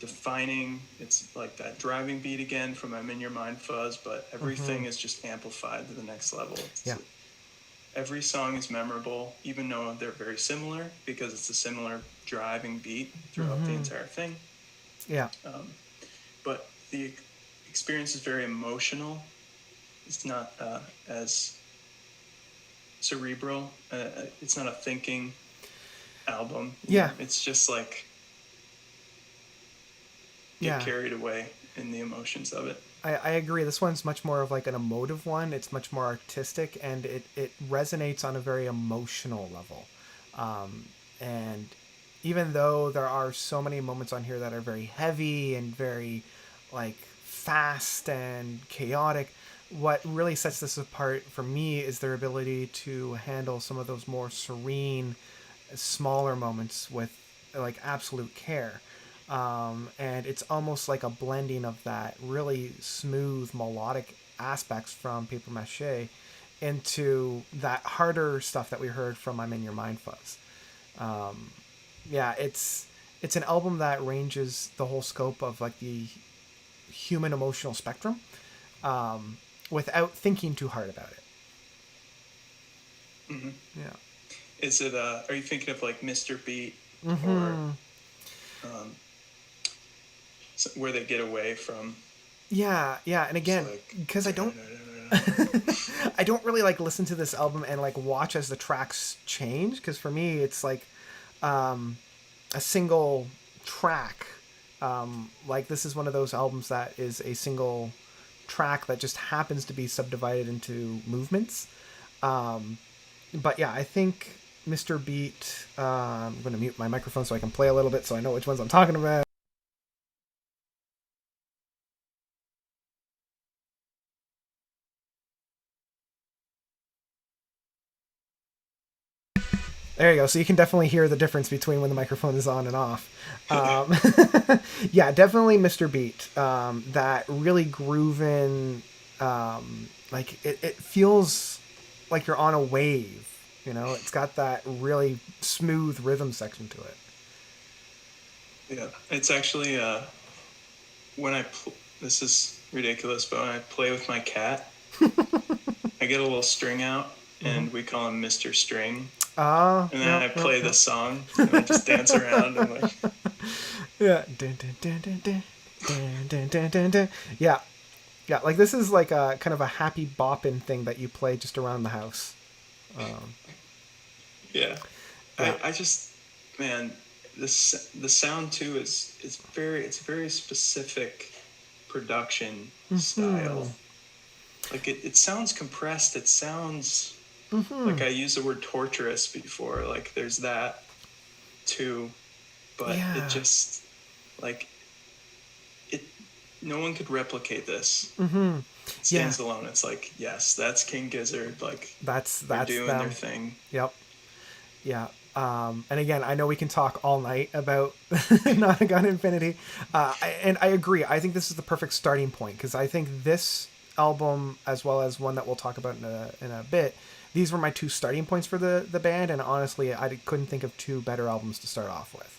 defining. It's like that driving beat again from I'm in Your Mind, Fuzz, but everything is just amplified to the next level. Every song is memorable, even though they're very similar, because it's a similar driving beat throughout the entire thing. Yeah. But the experience is very emotional. It's not as cerebral. It's not a thinking album. Yeah. It's just like get carried away in the emotions of it. I agree. This one's much more of like an emotive one. It's much more artistic, and it resonates on a very emotional level. And even though there are so many moments on here that are very heavy and very like fast and chaotic, what really sets this apart for me is their ability to handle some of those more serene, smaller moments with like absolute care. And it's almost like a blending of that really smooth melodic aspects from Paper Mache into that harder stuff that we heard from I'm in Your Mind, Fuzz. Yeah, it's an album that ranges the whole scope of like the human emotional spectrum, without thinking too hard about it. Mm-hmm. Yeah. Is it? Are you thinking of like Mr. Beat or where they get away from? Yeah, and again, because I don't really like listen to this album and like watch as the tracks change, because for me it's like a single track. Like, this is one of those albums that is a single track that just happens to be subdivided into movements. But yeah, I think Mr. Beat, I'm going to mute my microphone so I can play a little bit so I know which ones I'm talking about. There you go. So you can definitely hear the difference between when the microphone is on and off. Yeah, definitely Mr. Beat. That really grooving, like it feels like you're on a wave. You know, it's got that really smooth rhythm section to it. Yeah, it's actually when this is ridiculous, but when I play with my cat, I get a little string out, and we call him Mr. String. Ah, And then yep, I yep, play yep. this song, and I just dance around and like, Yeah. Dun, dun, dun, dun, dun. Dun, dun, dun, dun, dun. Yeah. Yeah, like this is like a kind of a happy bopping thing that you play just around the house. yeah. Yeah. I just, man, the sound too is it's very specific production style. Like it sounds compressed. It sounds like I used the word torturous before. Like there's that too, but it Yeah. just like it. No one could replicate this. It Yeah. stands alone. It's like yes, that's King Gizzard. Like they're That's doing their them. thing. Yep. Yeah. And again, I know we can talk all night about Nonagon Infinity, and I agree. I think this is the perfect starting point because I think this album, as well as one that we'll talk about in a bit, these were my two starting points for the band, and honestly, I couldn't think of two better albums to start off with.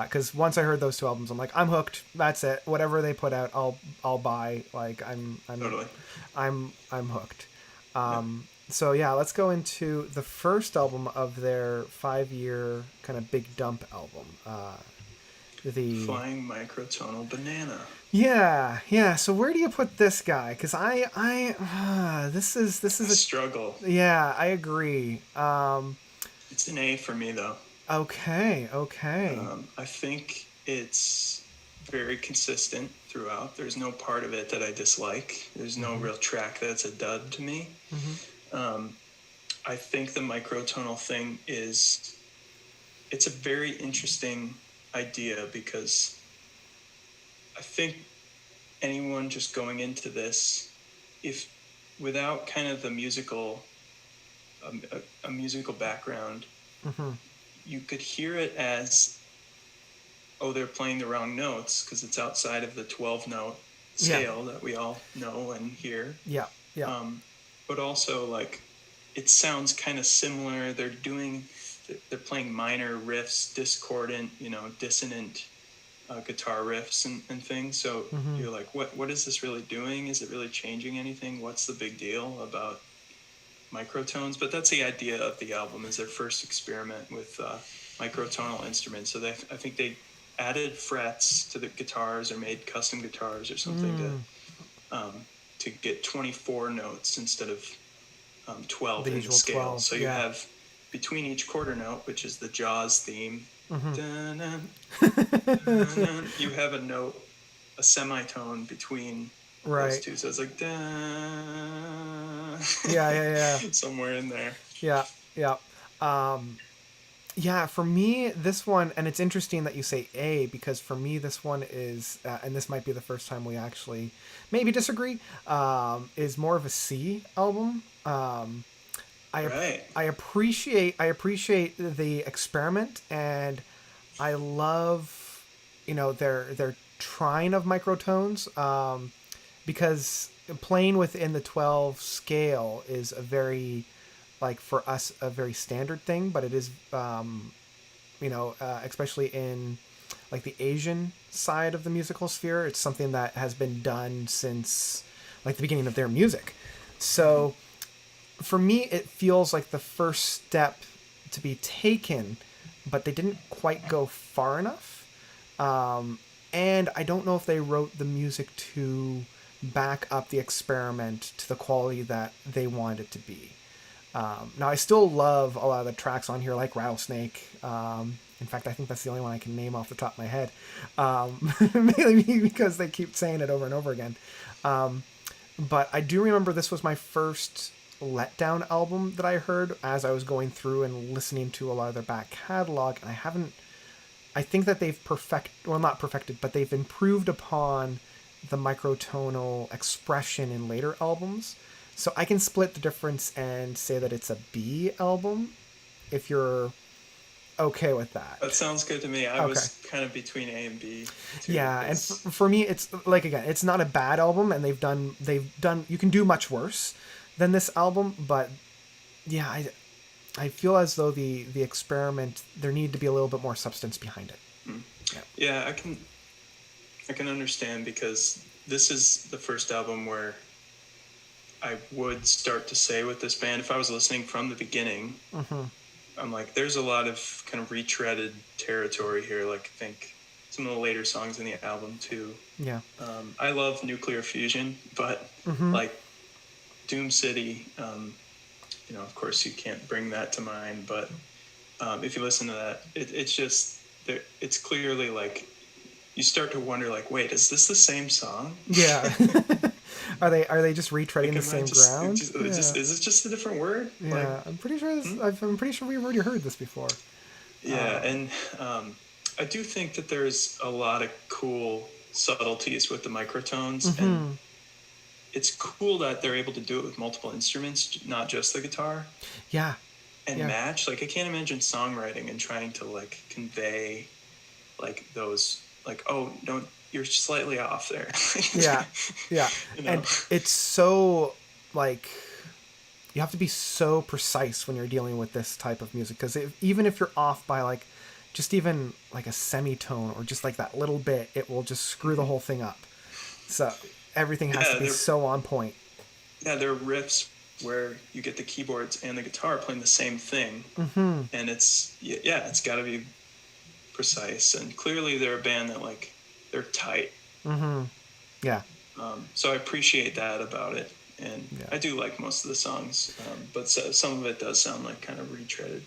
Because once I heard those two albums, I'm like, I'm hooked. That's it. Whatever they put out, I'll buy. Like Totally. I'm hooked. Yeah. So yeah, let's go into the first album of their 5-year kind of big dump album. The Flying Microtonal Banana. yeah. So where do you put this guy? Because this I is struggle. yeah, I agree. It's an A for me though. Okay. I think it's very consistent throughout. There's no part of it that I dislike. There's no real track that's a dud to me. I think the microtonal thing it's a very interesting idea because I think anyone just going into this, if without kind of the musical, a musical background, you could hear it as, oh, they're playing the wrong notes because it's outside of the 12-note scale that we all know and hear. Yeah. But also, like, it sounds kind of similar. They're playing minor riffs, discordant, dissonant guitar riffs and things. So you're like, what is this really doing? Is it really changing anything? What's the big deal about microtones? But that's the idea of the album, is their first experiment with microtonal instruments. So I think they added frets to the guitars or made custom guitars or something to get 24 notes instead of 12 in the scale. 12, so you have between each quarter note, which is the Jaws theme, dun-dun, dun-dun, you have a note, a semitone between those two. So it's like dun, Yeah. somewhere in there. Yeah. Yeah, for me, this one, and it's interesting that you say A because for me, this one is, and this might be the first time we actually maybe disagree, is more of a C album. I appreciate the experiment, and I love, their trying of microtones, because playing within the 12 scale is a very, like for us, a very standard thing, but it is especially in like the Asian side of the musical sphere, it's something that has been done since like the beginning of their music. So for me, it feels like the first step to be taken, but they didn't quite go far enough. And I don't know if they wrote the music to back up the experiment to the quality that they wanted it to be. Now, I still love a lot of the tracks on here, like Rattlesnake. In fact, I think that's the only one I can name off the top of my head, mainly because they keep saying it over and over again. But I do remember this was my first letdown album that I heard as I was going through and listening to a lot of their back catalog, and I think that they've not perfected, but they've improved upon the microtonal expression in later albums. So I can split the difference and say that it's a B album, if you're okay with that. That sounds good to me. I was kind of between A and B too. Yeah, and for me, it's like, again, it's not a bad album, and they've done. You can do much worse than this album, but yeah, I feel as though the experiment, there needed to be a little bit more substance behind it. Yeah, I can understand, because this is the first album where I would start to say with this band, if I was listening from the beginning, I'm like, there's a lot of kind of retreaded territory here. Like, I think some of the later songs in the album too. Yeah. I love Nuclear Fusion, but like Doom City, of course you can't bring that to mind, but if you listen to that, it's just, it's clearly like, you start to wonder, like, wait, is this the same song? Yeah. Are they just retreading Like, the same ground? Is it just a different word? Yeah, Like, I'm pretty sure I'm pretty sure we've already heard this before. yeah, and I do think that there's a lot of cool subtleties with the microtones, and it's cool that they're able to do it with multiple instruments, not just the guitar. Yeah. And match. Like, I can't imagine songwriting and trying to like convey like those, like, oh, don't, you're slightly off there. Yeah. And it's so, like, you have to be so precise when you're dealing with this type of music, because even if you're off by like just even like a semitone or just like that little bit, it will just screw the whole thing up. So everything has to be so on point. Yeah, there are riffs where you get the keyboards and the guitar playing the same thing, and it's got to be precise. And clearly they're a band that, like, they're tight. Yeah. So I appreciate that about it, and I do like most of the songs, but some of it does sound like kind of retreaded.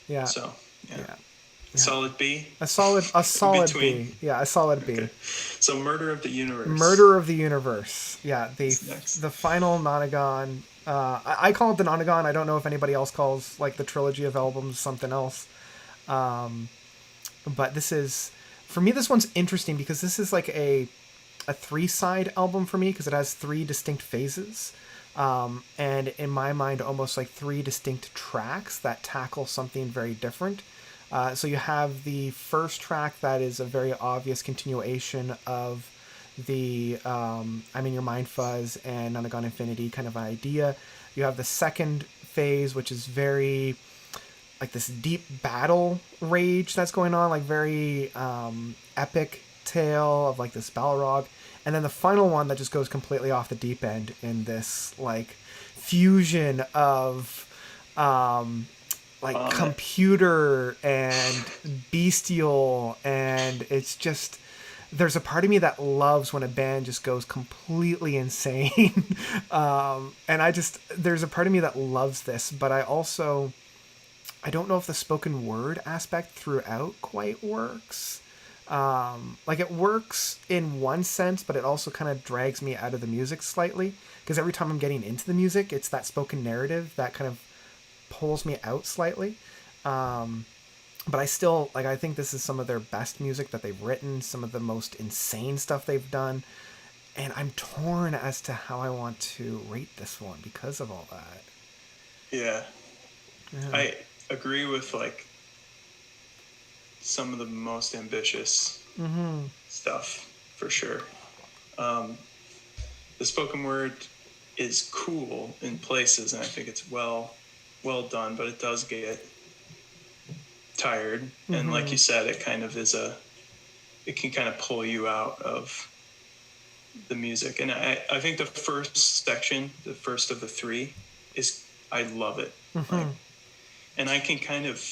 Yeah. So solid B. A solid B. Yeah, a solid B. Okay. So Murder of the Universe. Murder of the Universe. Yeah, the final Nonagon. I call it the Nonagon. I don't know if anybody else calls like the trilogy of albums something else. But this is, for me, this one's interesting because this is like a 3-side album for me, because it has 3 distinct phases. And in my mind, almost like 3 distinct tracks that tackle something very different. So you have the first track that is a very obvious continuation of the I'm in Your Mind, Fuzz, and Nonagon Infinity kind of idea. You have the second phase, which is very like this deep battle rage that's going on, like very epic tale of like this Balrog. And then the final one that just goes completely off the deep end in this like fusion of computer and bestial, and it's just, there's a part of me that loves when a band just goes completely insane. And there's a part of me that loves this, but I don't know if the spoken word aspect throughout quite works. Like, it works in one sense, but it also kind of drags me out of the music slightly, because every time I'm getting into the music, it's that spoken narrative that kind of pulls me out slightly. But I still, like, I think this is some of their best music that they've written, some of the most insane stuff they've done, and I'm torn as to how I want to rate this one because of all that. Yeah. I agree with, like, some of the most ambitious stuff, for sure. The spoken word is cool in places, and I think it's well done, but it does get tired. And like you said, it kind of is it can kind of pull you out of the music. And I think the first section, the first of the 3, I love it. Like, and I can kind of,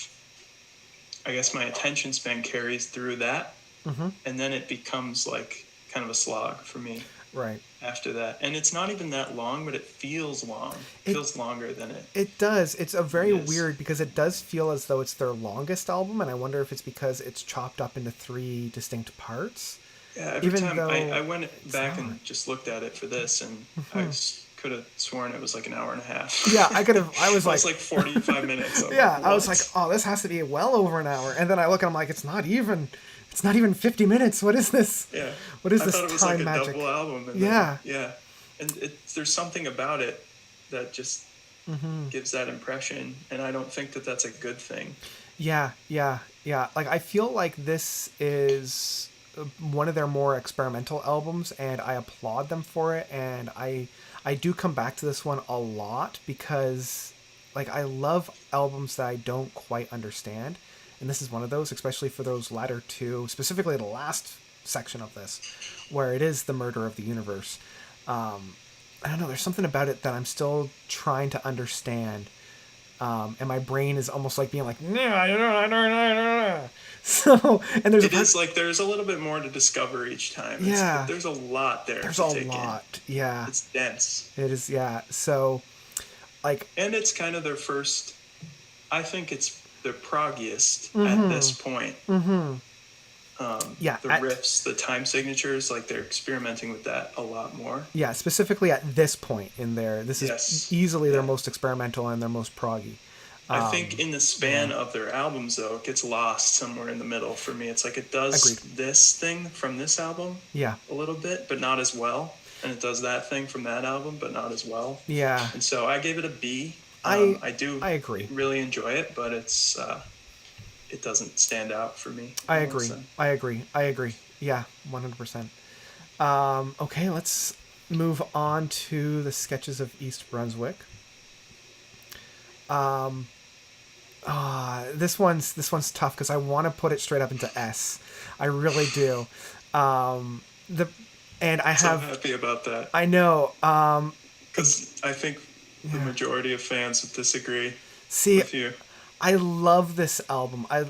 I guess my attention span carries through that, and then it becomes like kind of a slog for me. Right. After that. And it's not even that long, but it feels long. It feels longer than it. It does. It's a very weird, because it does feel as though it's their longest album, and I wonder if it's because it's chopped up into 3 distinct parts. Yeah, every time I went back and just looked at it for this, and I could have sworn it was like an hour and a half. Yeah, I was like 45 minutes. Yeah, I was like, oh, this has to be well over an hour. And then I look and I'm like, it's not even 50 minutes. What is this? Yeah. What is this time magic? I thought it was like a double album. And yeah. And there's something about it that just gives that impression, and I don't think that that's a good thing. Yeah. Like, I feel like this is one of their more experimental albums, and I applaud them for it, and I do come back to this one a lot, because like, I love albums that I don't quite understand, and this is one of those, especially for those latter two, specifically the last section of this, where it is the murder of the universe. I don't know, there's something about it that I'm still trying to understand. And my brain is almost like being like, no, I don't know. So, and there's there's a little bit more to discover each time. Yeah. There's a lot there. There's a lot. Yeah. It's dense. It is. Yeah. So, like, and it's kind of their first, I think it's their proggiest at this point. The riffs, the time signatures, like they're experimenting with that a lot more. Yeah, specifically at this point in there. This is easily their most experimental and their most proggy. I think in the span of their albums, though, it gets lost somewhere in the middle for me. It's like it does this thing from this album a little bit, but not as well. And it does that thing from that album, but not as well. Yeah. And so I gave it a B. I agree. Really enjoy it, but it's it doesn't stand out for me. I agree. Yeah, 100%. Okay, let's move on to the sketches of East Brunswick. This one's tough because I want to put it straight up into S. I really do. I'm happy about that. I know. Because I think the majority of fans would disagree with you. I love this album. I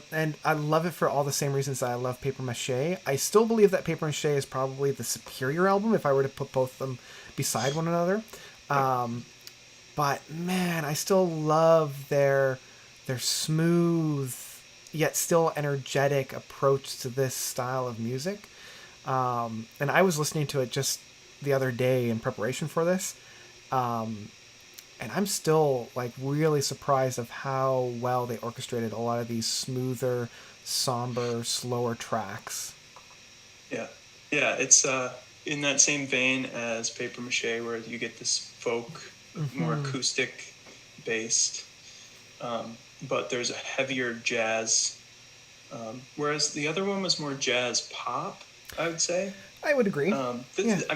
love it for all the same reasons that I love Paper Mache. I still believe that Paper Mache is probably the superior album if I were to put both of them beside one another. But man, I still love their smooth yet still energetic approach to this style of music. And I was listening to it just the other day in preparation for this. And I'm still like really surprised of how well they orchestrated a lot of these smoother, somber, slower tracks. Yeah, it's in that same vein as Paper Mache, where you get this folk, more acoustic based, but there's a heavier jazz, whereas the other one was more jazz pop, I would say. I would agree. I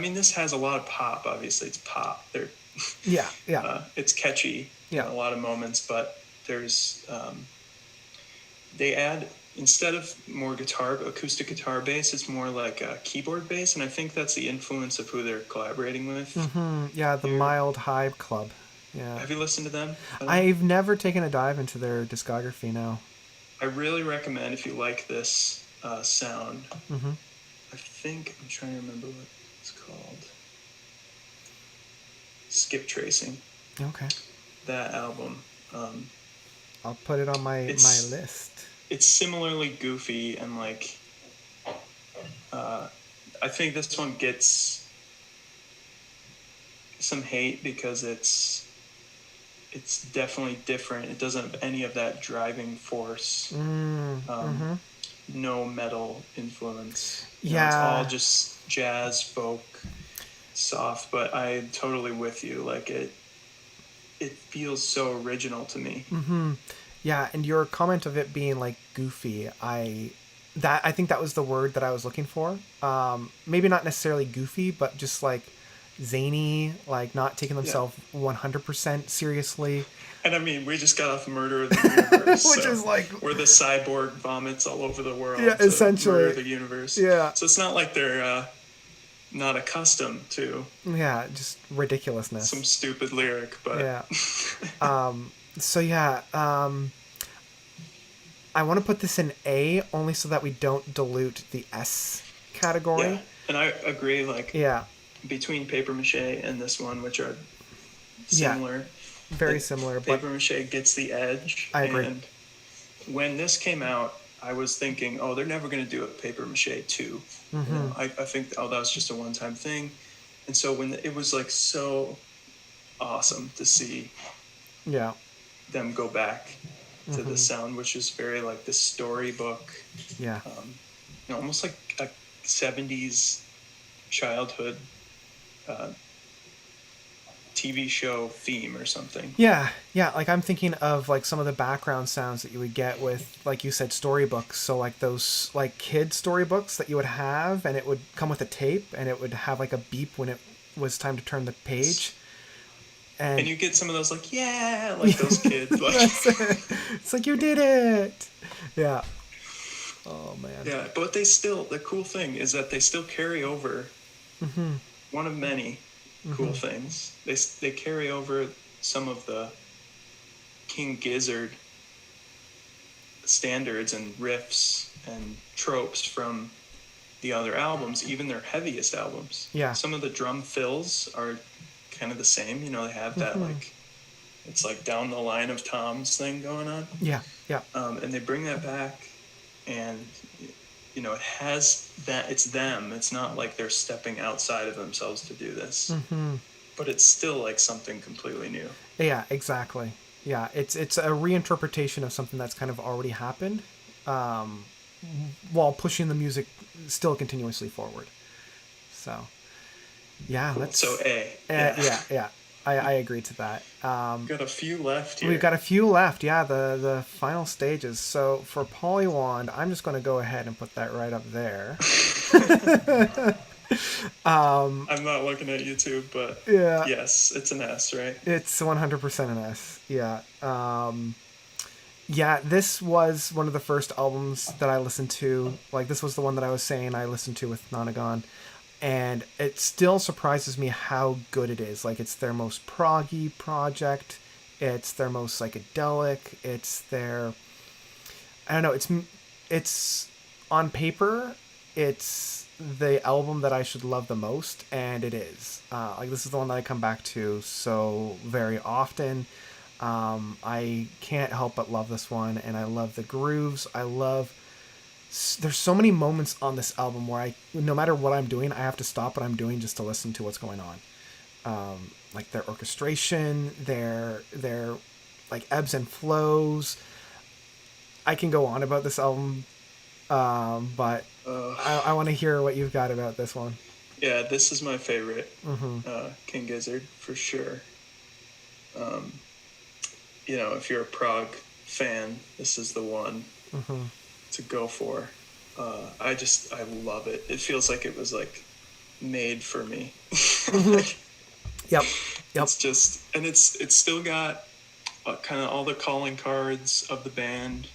mean, this has a lot of pop. Obviously, it's pop. It's catchy in a lot of moments, but there's they add, instead of more acoustic guitar bass, it's more like a keyboard bass, and I think that's the influence of who they're collaborating with. The Mild Hive Club. Yeah. Have you listened to them? I've never taken a dive into their discography. No. I really recommend, if you like this sound. I think I'm trying to remember what it's called. Skip Tracing. Okay. That album. I'll put it on my list. It's similarly goofy and like. I think this one gets some hate because it's definitely different. It doesn't have any of that driving force. No metal influence. It's all just jazz, folk, soft, but I'm totally with you. Like it feels so original to me. Yeah, and your comment of it being like goofy, I think that was the word that I was looking for. Maybe not necessarily goofy, but just like zany, like not taking themselves 100% seriously. And I mean, we just got off Murder of the Universe, which is like where the cyborg vomits all over the world. Yeah, essentially. Murder the universe. Yeah. So it's not like they're not accustomed to. Yeah, just ridiculousness. Some stupid lyric, but. Yeah. I want to put this in A only so that we don't dilute the S category. Yeah, and I agree. Like. Yeah. Between Paper Mache and this one, which are similar. Yeah. Very similar. Paper Mache gets the edge. I agree. And when this came out, I was thinking, they're never going to do a Paper Mache 2. I think, that was just a one-time thing. And so when it was like so awesome to see them go back to the sound, which is very like the storybook. Yeah. Almost like a 70s childhood TV show theme or something. Yeah, like I'm thinking of like some of the background sounds that you would get with, like you said, storybooks. So like those like kid storybooks that you would have, and it would come with a tape, and it would have like a beep when it was time to turn the page. And you get some of those like, yeah, like those kids. Like, it's like, you did it. Yeah. Oh man. yeah, but they still, the cool thing is that they still carry over one of many cool things. They carry over some of the King Gizzard standards and riffs and tropes from the other albums, even their heaviest albums. Yeah. Some of the drum fills are kind of the same. You know, they have that like, it's like down the line of toms thing going on. Yeah. Yeah. And they bring that back, and you know, it has that. It's them. It's not like they're stepping outside of themselves to do this, but it's still like something completely new. Yeah. Exactly. Yeah. It's a reinterpretation of something that's kind of already happened, while pushing the music still continuously forward. So, yeah. Cool. Let's. So Yeah. I agree to that. Got a few left here. We've got a few left. Yeah, the final stages. So for Polywand, I'm just going to go ahead and put that right up there. I'm not looking at YouTube, but Yeah. yes, it's an S, right? It's 100% an S. Yeah. Yeah, this was one of the first albums that I listened to. Like, this was the one that I was saying I listened to with Nonagon. And it still surprises me how good it is. Like, it's their most proggy project. It's their most psychedelic. It's their... I don't know. It's on paper, it's the album that I should love the most, and it is. Like, this is the one that I come back to so very often. I can't help but love this one, and I love the grooves. There's so many moments on this album where no matter what I'm doing, I have to stop what I'm doing just to listen to what's going on. Like their orchestration, their like ebbs and flows. I can go on about this album, but I want to hear what you've got about this one. Yeah, this is my favorite King Gizzard for sure. You know, if you're a prog fan, this is the one to go for. I love it. It feels like it was like made for me. Yep. It's just, and it's still got kind of all the calling cards of the band.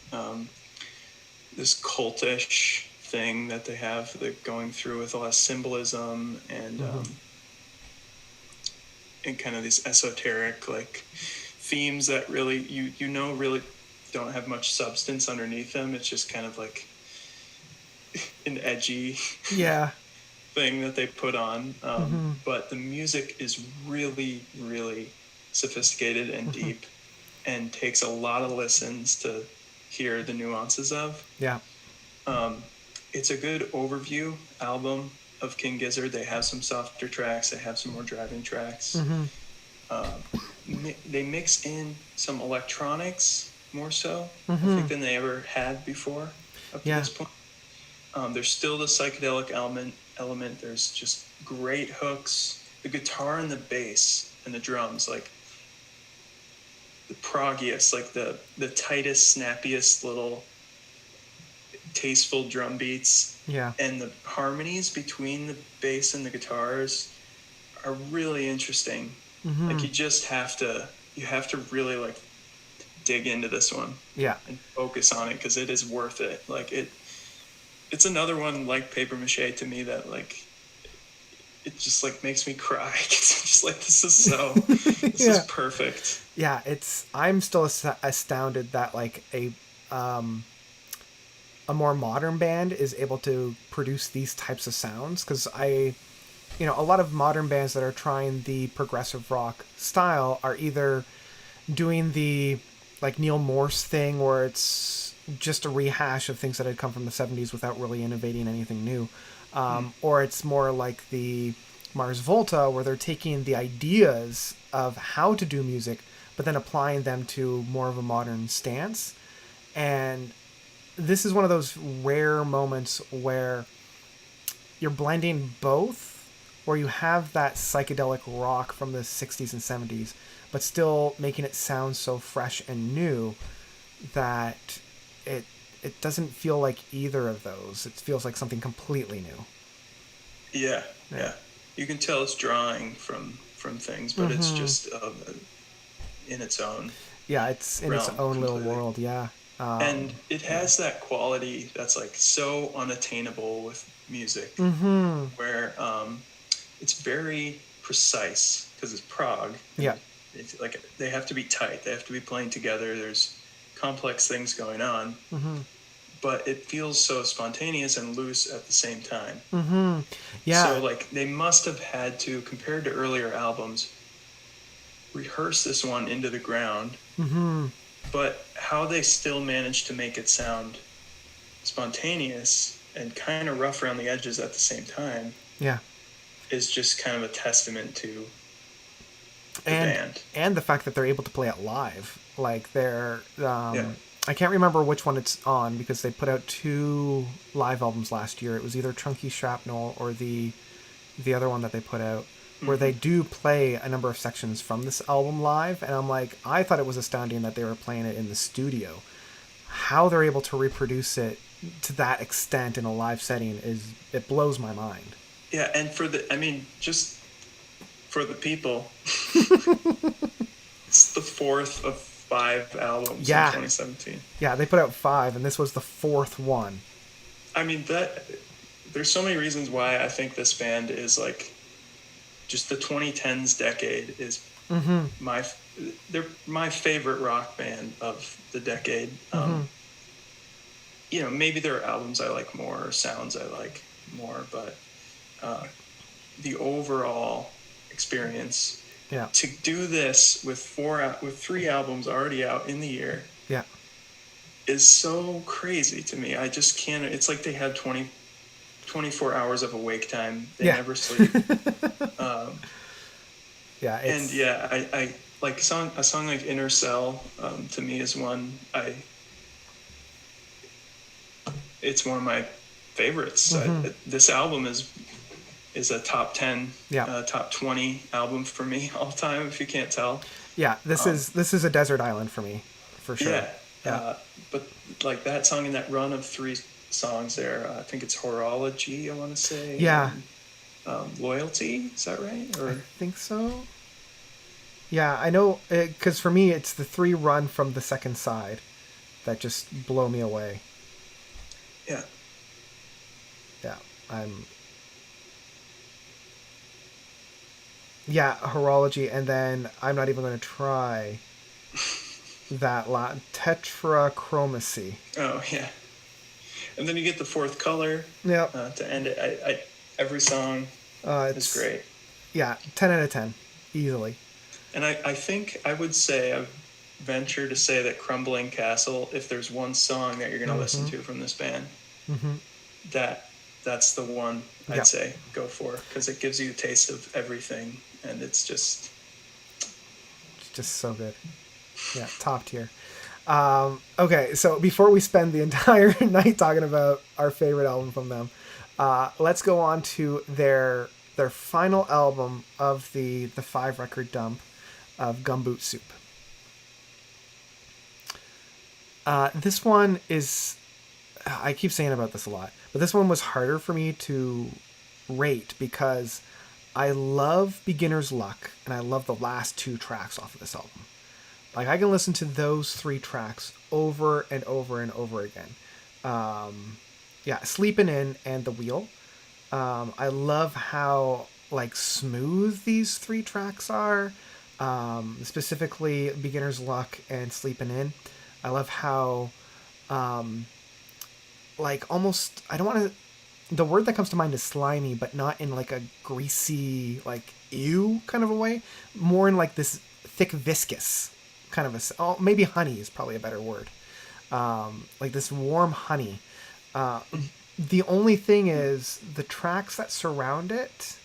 This cultish thing that they have, that going through with a lot of symbolism and kind of these esoteric like themes that really really don't have much substance underneath them. It's just kind of like an edgy thing that they put on. But the music is really, really sophisticated and deep, and takes a lot of listens to hear the nuances of. Yeah. It's a good overview album of King Gizzard. They have some softer tracks. They have some more driving tracks. They mix in some electronics more so, I think, than they ever had before up to this point. There's still the psychedelic element. There's just great hooks. The guitar and the bass and the drums, like the proggiest, like the tightest, snappiest little tasteful drum beats. Yeah. And the harmonies between the bass and the guitars are really interesting. Like you have to really like dig into this one. Yeah. And focus on it, because it is worth it. Like it's another one like Paper Mache to me that like it just like makes me cry. It's just like, this is perfect. Yeah, I'm still astounded that like a more modern band is able to produce these types of sounds, because a lot of modern bands that are trying the progressive rock style are either doing the like Neil Morse thing, where it's just a rehash of things that had come from the 70s without really innovating anything new, or it's more like the Mars Volta, where they're taking the ideas of how to do music but then applying them to more of a modern stance. And this is one of those rare moments where you're blending both, where you have that psychedelic rock from the 60s and 70s, but still making it sound so fresh and new that it doesn't feel like either of those. It feels like something completely new. Yeah. You can tell it's drawing from from things, but it's just in its own Yeah, it's in its realm own little completely. world. Yeah. And it has that quality that's like so unattainable with music, where it's very precise because it's prog, Yeah. and it's like they have to be tight. They have to be playing together. There's complex things going on, but it feels so spontaneous and loose at the same time. So Yeah. like they must have had to, compared to earlier albums, rehearse this one into the ground. But how they still managed to make it sound spontaneous and kind of rough around the edges at the same time Yeah. is just kind of a testament to the and band. and the fact that they're able to play it live, like they're Yeah. I can't remember which one it's on because they put out 2 live albums last year. It was either Chunky Shrapnel or the other one that they put out, where they do play a number of sections from this album live, and I'm like, I thought it was astounding that they were playing it in the studio. How they're able to reproduce it to that extent in a live setting it blows my mind. Yeah, and just for the people, it's the 4th of 5 albums Yeah. in 2017. Yeah, they put out 5, and this was the 4th one. I mean, there's so many reasons why I think this band is like, just the 2010s decade is they're my favorite rock band of the decade. Maybe there are albums I like more or sounds I like more, but the overall experience, Yeah. to do this with 3 albums already out in the year, Yeah. is so crazy to me. I just can't. It's like they had 24 hours of awake time. They never sleep. Yeah. And yeah, I like a song like Inner Cell, to me is one it's one of my favorites. This album is a top 10, top 20 album for me all time, if you can't tell. Yeah, this is a desert island for me, for sure. Yeah. But like that song in that run of 3 songs there, I think it's Horology, I want to say. Yeah. And, Loyalty, is that right? Or I think so. Yeah, I know, because for me, it's the 3 run from the second side that just blow me away. Yeah. Yeah, Horology, and then I'm not even going to try that Tetrachromacy. Oh, yeah. And then you get the 4th color. Yeah. To end it. Every song is great. Yeah, 10 out of 10, easily. And I think I would say, I venture to say that Crumbling Castle, if there's one song that you're going to listen to from this band, that's the one I'd say go for, because it gives you a taste of everything, and it's just so good. Yeah, top tier. Okay, so before we spend the entire night talking about our favorite album from them, let's go on to their final album of the 5 record dump of Gumboot Soup. This one is, I keep saying about this a lot, but this one was harder for me to rate because I love Beginner's Luck and I love the last 2 tracks off of this album. Like, I can listen to those 3 tracks over and over and over again. Sleepin' In and The Wheel. I love how, like, smooth these 3 tracks are. Specifically Beginner's Luck and Sleepin' In. I love how, like, almost, I don't want to, the word that comes to mind is slimy, but not in like a greasy, like, ew kind of a way. More in like this thick, viscous kind of maybe honey is probably a better word. Like this warm honey. The only thing is the tracks that surround it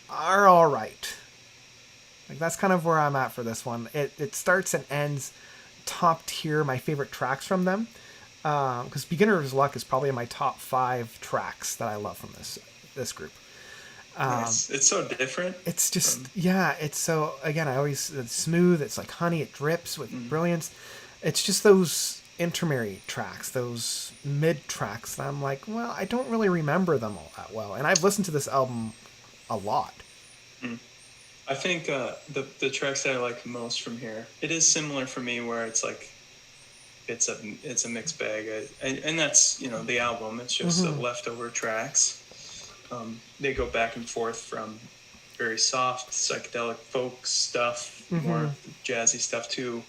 are all right. Like, that's kind of where I'm at for this one. It starts and ends top tier, my favorite tracks from them. Because Beginner's Luck is probably in my top 5 tracks that I love from this group. nice. It's so different. It's just, it's so, again, it's smooth, it's like honey, it drips with brilliance. It's just those intermediate tracks, those mid tracks that I'm like, well, I don't really remember them all that well. And I've listened to this album a lot. I think the tracks that I like most from here, it is similar for me, where it's like it's a mixed bag, and that's the album. It's just leftover tracks. They go back and forth from very soft psychedelic folk stuff, more jazzy stuff, to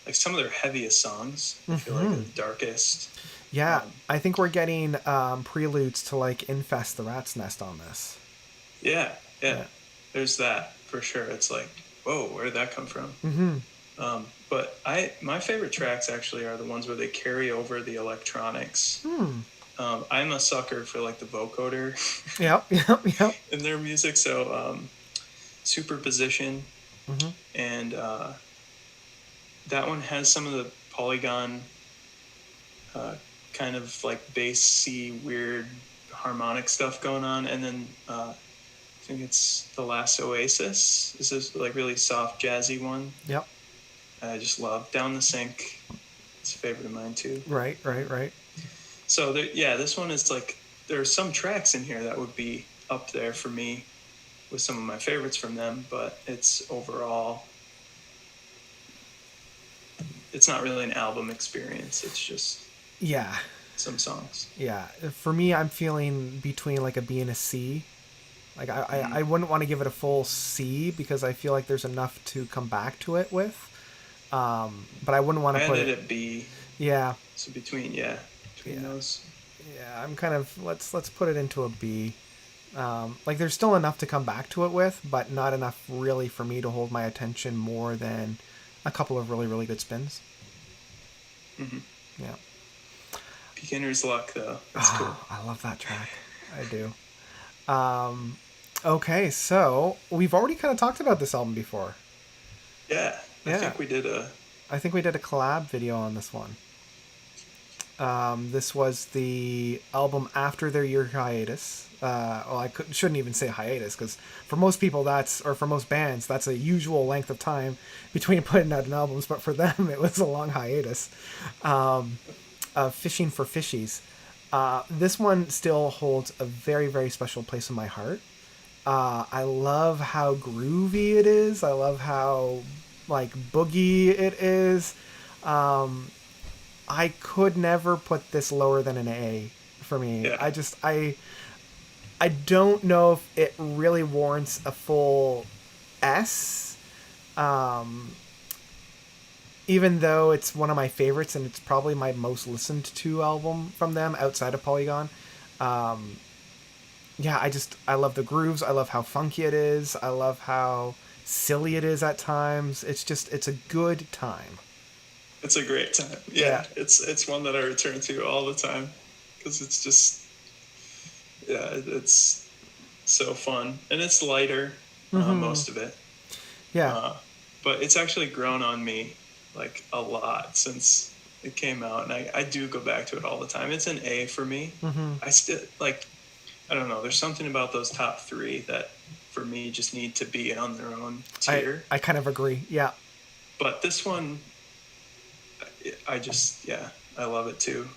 like some of their heaviest songs. I feel like the darkest. Yeah, I think we're getting preludes to like Infest the Rat's Nest on this. Yeah. There's that for sure. It's like, whoa, where did that come from? But my favorite tracks actually are the ones where they carry over the electronics. I'm a sucker for like the vocoder. Yep. In their music. So Superposition, and that one has some of the Polygon kind of like bassy, weird harmonic stuff going on, and then I think it's The Last Oasis. This is like really soft, jazzy one. Yep. I just love Down the Sink. It's a favorite of mine too. Right. So this one is like, there are some tracks in here that would be up there for me with some of my favorites from them, but it's overall, it's not really an album experience. It's just some songs. Yeah, for me, I'm feeling between like a B and a C. Like I wouldn't want to give it a full C because I feel like there's enough to come back to it with. But I wouldn't want to put it at B. Yeah. So between those. Yeah, I'm kind of let's put it into a B. Like there's still enough to come back to it with, but not enough really for me to hold my attention more than a couple of really, really good spins. Yeah. Beginner's Luck, though. That's cool. I love that track. I do. Okay, so we've already kind of talked about this album before. Yeah. I think we did a collab video on this one. This was the album after their year hiatus. Well, I shouldn't even say hiatus because for most people for most bands, that's a usual length of time between putting out an albums. But for them, it was a long hiatus. Fishing for Fishies. This one still holds a very, very special place in my heart. I love how groovy it is. I love how like boogie it is. I could never put this lower than an A for me. Yeah. I don't know if it really warrants a full S. Even though it's one of my favorites and it's probably my most listened to album from them outside of Polygon. I love the grooves. I love how funky it is. I love how silly it is at times. It's a good time. It's a great time. Yeah. It's one that I return to all the time because it's just, it's so fun. And it's lighter, most of it. Yeah. But it's actually grown on me like a lot since it came out. And I do go back to it all the time. It's an A for me. I still like, I don't know. There's something about those top three that for me just need to be on their own tier. I kind of agree. Yeah. But this one, I love it too.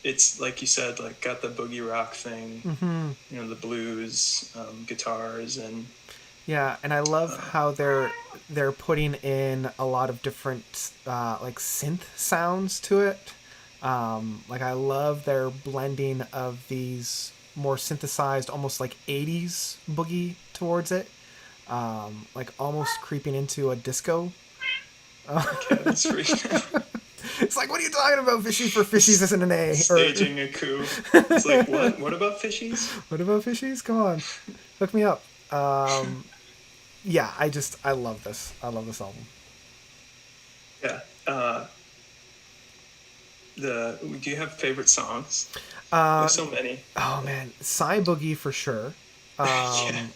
It's like you said, like got the boogie rock thing, the blues, guitars, and and I love how they're putting in a lot of different like synth sounds to it. Like I love their blending of these more synthesized, almost like 80s boogie towards it, like almost creeping into a disco. Okay, that's It's like, what are you talking about? Fishing for Fishies isn't an A. Staging a coup. It's like, what? What about Fishies? What about Fishies? Come on. Hook me up. I love this. I love this album. Yeah. Do you have favorite songs? There's so many. Oh, man. Psy Boogie for sure. And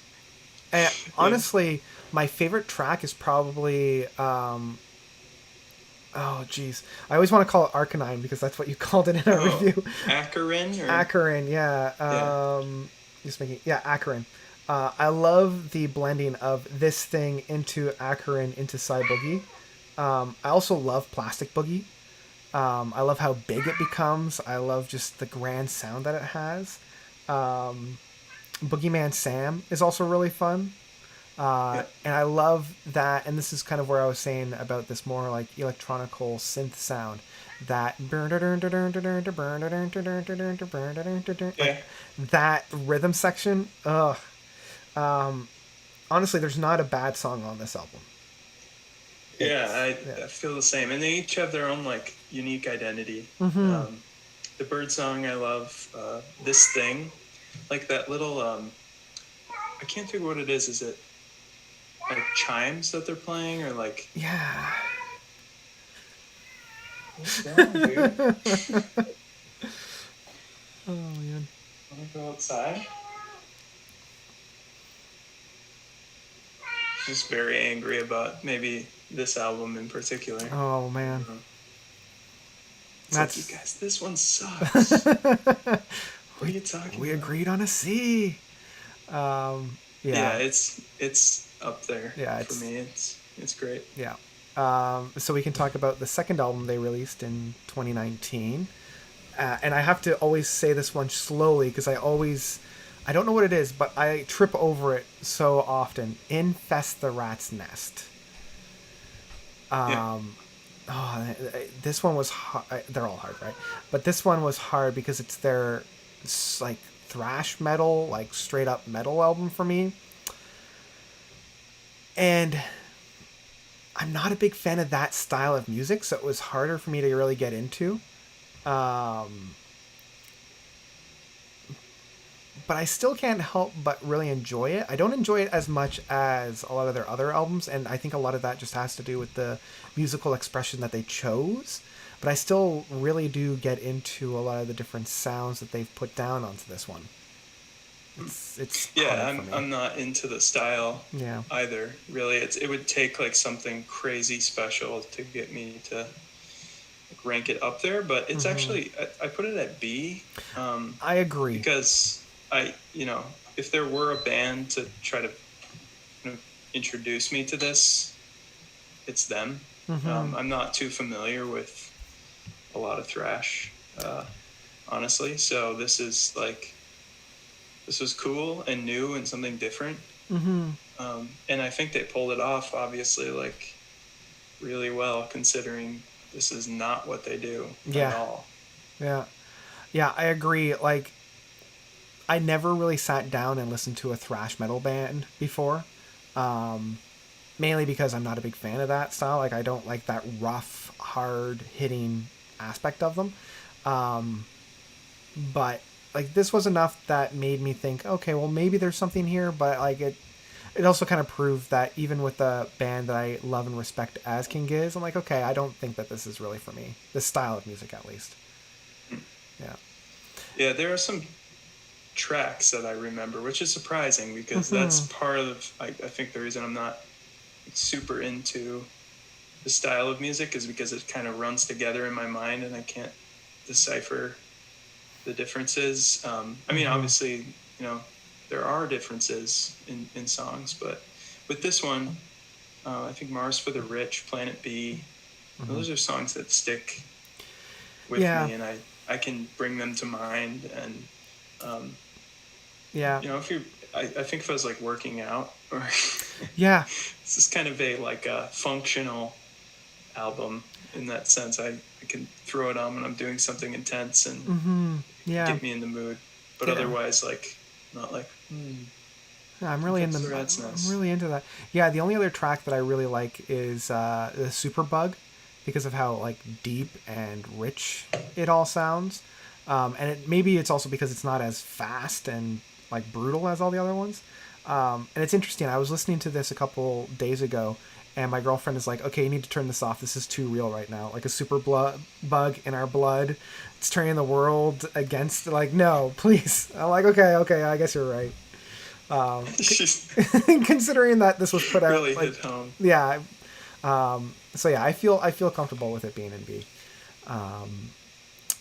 honestly, my favorite track is probably... oh, geez. I always want to call it Arcanine because that's what you called it in our review. Acarin? Acarin, yeah. Acarin. I love the blending of this thing into Acarin into Psy Boogie. I also love Plastic Boogie. I love how big it becomes. I love just the grand sound that it has. Boogeyman Sam is also really fun. Yeah. And I love that. And this is kind of where I was saying about this more like electronical synth sound. That like Yeah. that rhythm section. Ugh. Honestly, there's not a bad song on this album. Yeah, It's yeah. I feel the same, and they each have their own like unique identity. Mm-hmm. The bird song I love. This thing, like that little. I can't figure what it is. Is it like chimes that they're playing, or like Yeah. what's wrong, dude? Oh man. Wanna go outside? Just very angry about maybe this album in particular. Oh man. It's That's like, you guys, this one sucks. What are you talking we about? agreed on a C. Yeah, Yeah. it's up there Yeah, for me. It's great. yeah. So we can talk about the second album they released in 2019. And I have to always say this one slowly because I don't know what it is, but I trip over it so often. Infest the Rat's Nest. Yeah. Oh, this one was hard. They're all hard, right? But this one was hard because it's their like thrash metal, like straight up metal album for me. And I'm not a big fan of that style of music, so it was harder for me to really get into. Um, but I still can't help but really enjoy it. I don't enjoy it as much as a lot of their other albums, and I think a lot of that just has to do with the musical expression that they chose. But I still really do get into a lot of the different sounds that they've put down onto this one. It's Yeah, hard for me. I'm not into the style Yeah. either. Really, it would take like something crazy special to get me to like, rank it up there. But it's actually I put it at B, I agree. because if there were a band to try to introduce me to this, it's them. I'm not too familiar with a lot of thrash, honestly. So this was cool and new and something different. And I think they pulled it off, obviously, like really well, considering this is not what they do at Yeah. all. Yeah. Yeah, I agree. Like, I never really sat down and listened to a thrash metal band before. Mainly because I'm not a big fan of that style. Like, I don't like that rough, hard hitting aspect of them. But like, this was enough that made me think, okay, well, maybe there's something here. But like, it also kind of proved that even with the band that I love and respect as King Giz, I'm like, okay, I don't think that this is really for me. This style of music, at least. Yeah. Yeah, there are some tracks that I remember, which is surprising because that's part of I think the reason I'm not super into the style of music is because it kind of runs together in my mind and I can't decipher the differences. I mean, obviously, there are differences in songs, but with this one, I think Mars for the Rich, Planet B, those are songs that stick with Yeah. me and I can bring them to mind. And, Yeah. if you, I think if I was like working out or Yeah. this is kind of a like a functional album in that sense. I can throw it on when I'm doing something intense and Yeah. get me in the mood. But Yeah. otherwise, like, not like, I'm really Infest the I'm Rat's Nest. really into that. Yeah, the only other track that I really like is the Super Bug, because of how like deep and rich it all sounds. And maybe it's also because it's not as fast and like brutal as all the other ones. And it's interesting. I was listening to this a couple days ago, and my girlfriend is like, "Okay, you need to turn this off. This is too real right now. Like a bug in our blood. It's turning the world against. Like, no, please." I'm like, "Okay, I guess you're right." She's Considering that this was put out really like, hit home. yeah. So yeah, I feel comfortable with it being in B.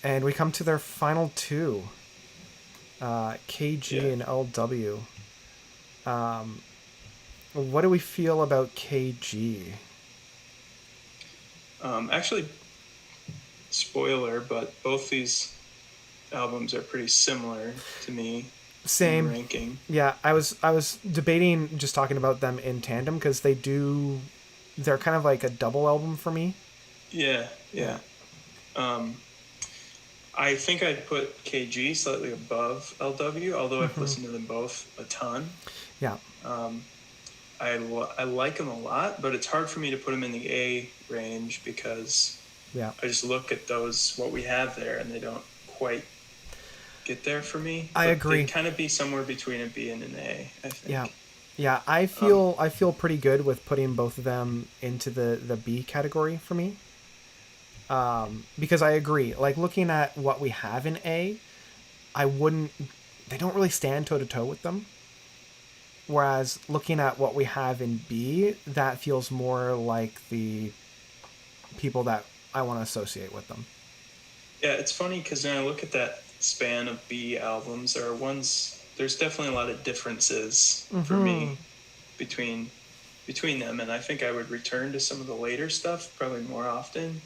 And we come to their final two, KG and LW. What do we feel about KG? Actually, spoiler, but both these albums are pretty similar to me. Same. ranking. Yeah, I was debating just talking about them in tandem because they're kind of like a double album for me. Yeah, Yeah. yeah. Um, I think I'd put KG slightly above LW, although I've listened to them both a ton. Yeah. I like them a lot, but it's hard for me to put them in the A range because Yeah. I just look at those, what we have there, and they don't quite get there for me. I But they'd agree. kind of be somewhere between a B and an A, I Yeah. think. Yeah, I feel pretty good with putting both of them into the B category for me. Because I agree. Like looking at what we have in A, I wouldn't they don't really stand toe to toe with them. Whereas looking at what we have in B, that feels more like the people that I want to associate with them. Yeah, it's funny because when I look at that span of B albums, there's definitely a lot of differences for me between them, and I think I would return to some of the later stuff probably more often,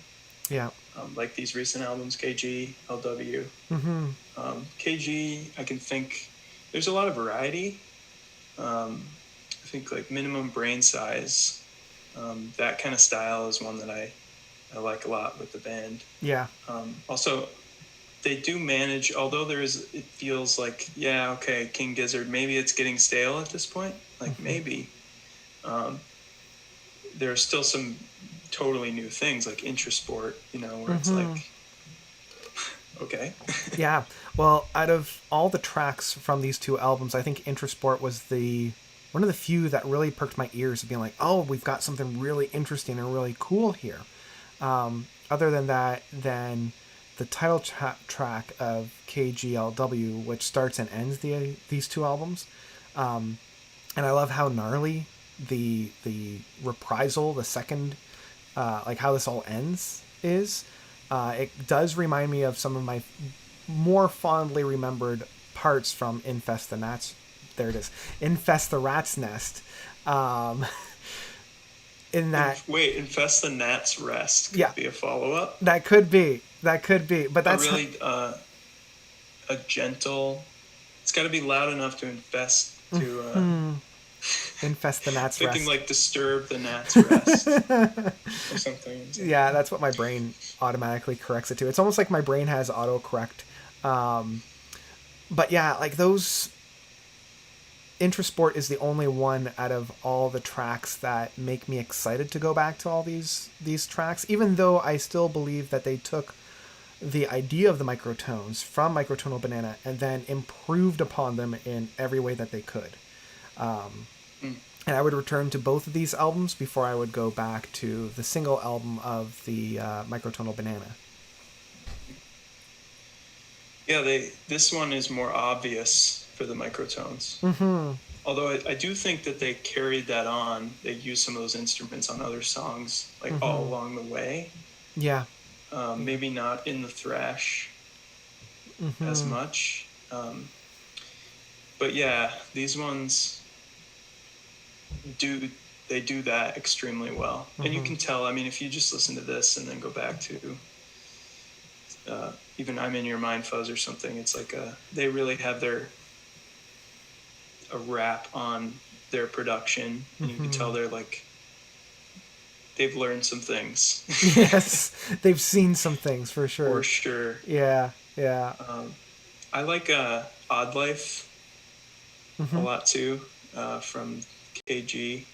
Yeah. like these recent albums, KG, LW. KG, I can think there's a lot of variety. I think like Minimum Brain Size, that kind of style is one that I like a lot with the band. Yeah. Also, they do manage, although it feels like, yeah, okay, King Gizzard, maybe it's getting stale at this point. Like maybe. There are still some totally new things like Intrasport, where it's like, okay. Yeah. Well, out of all the tracks from these two albums, I think Intrasport was the one of the few that really perked my ears of being like, oh, we've got something really interesting and really cool here. Other than that, then the title track of KGLW, which starts and ends these two albums, and I love how gnarly the reprisal, the second, like how this all ends is. It does remind me of some of my more fondly remembered parts from Infest the Gnats. There it is, Infest the Rat's Nest. In that, Wait, Infest the Gnat's Rest could yeah, be a follow-up? that could be, but A that's really, a gentle... It's got to be loud enough to infest, to... Infest the Gnat's Thinking Rest. like Disturb the Gnat's Rest or something. Yeah, that's what my brain automatically corrects it to. It's almost like my brain has autocorrect. But yeah, like those. Intrasport is the only one out of all the tracks that make me excited to go back to all these tracks, even though I still believe that they took the idea of the microtones from Microtonal Banana and then improved upon them in every way that they could. And I would return to both of these albums before I would go back to the single album of the Microtonal Banana. Yeah, this one is more obvious for the microtones. Although I do think that they carried that on. They used some of those instruments on other songs, like all along the way. Yeah. Maybe not in the thrash as much. But yeah, these ones do that extremely well. And you can tell, I mean, if you just listen to this and then go back to even I'm in Your Mind, Fuzz or something, it's like they really have a wrap on their production, and you can tell they've learned some things. Yes, they've seen some things for sure. For sure. Yeah. I like Odd Life a lot too, from KG.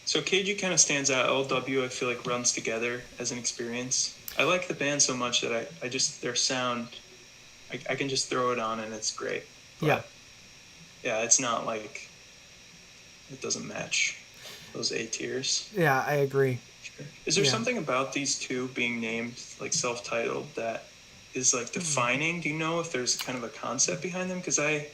So KG kind of stands out. LW, I feel like, runs together as an experience. I like the band so much that I just, their sound, I can just throw it on and it's great. But yeah, it's not like, it doesn't match those A tiers. Yeah, I agree. Is there something about these two being named like self-titled that is like defining? Do you know if there's kind of a concept behind them? Because I've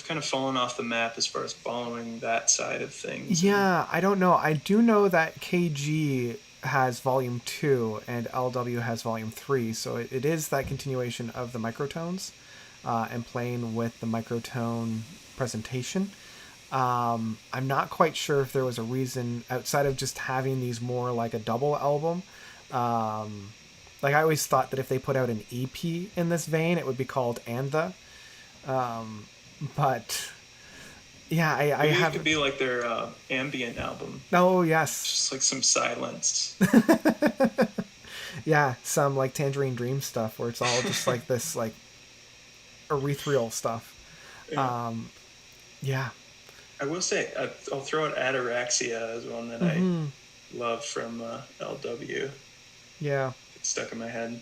kind of fallen off the map as far as following that side of things. Yeah, I don't know. I do know that KG has volume 2 and LW has volume 3, so it is that continuation of the microtones and playing with the microtone presentation. I'm not quite sure if there was a reason outside of just having these more like a double album Like I always thought that if they put out an EP in this vein, it would be called And the. But yeah, I Maybe it have. could be like their ambient album, Oh yes, just like some silence. yeah, some like Tangerine Dream stuff where it's all just like this like ethereal stuff. Yeah. Yeah. I will say, I'll throw out Ataraxia as one that I love from LW. Yeah. It's stuck in my head.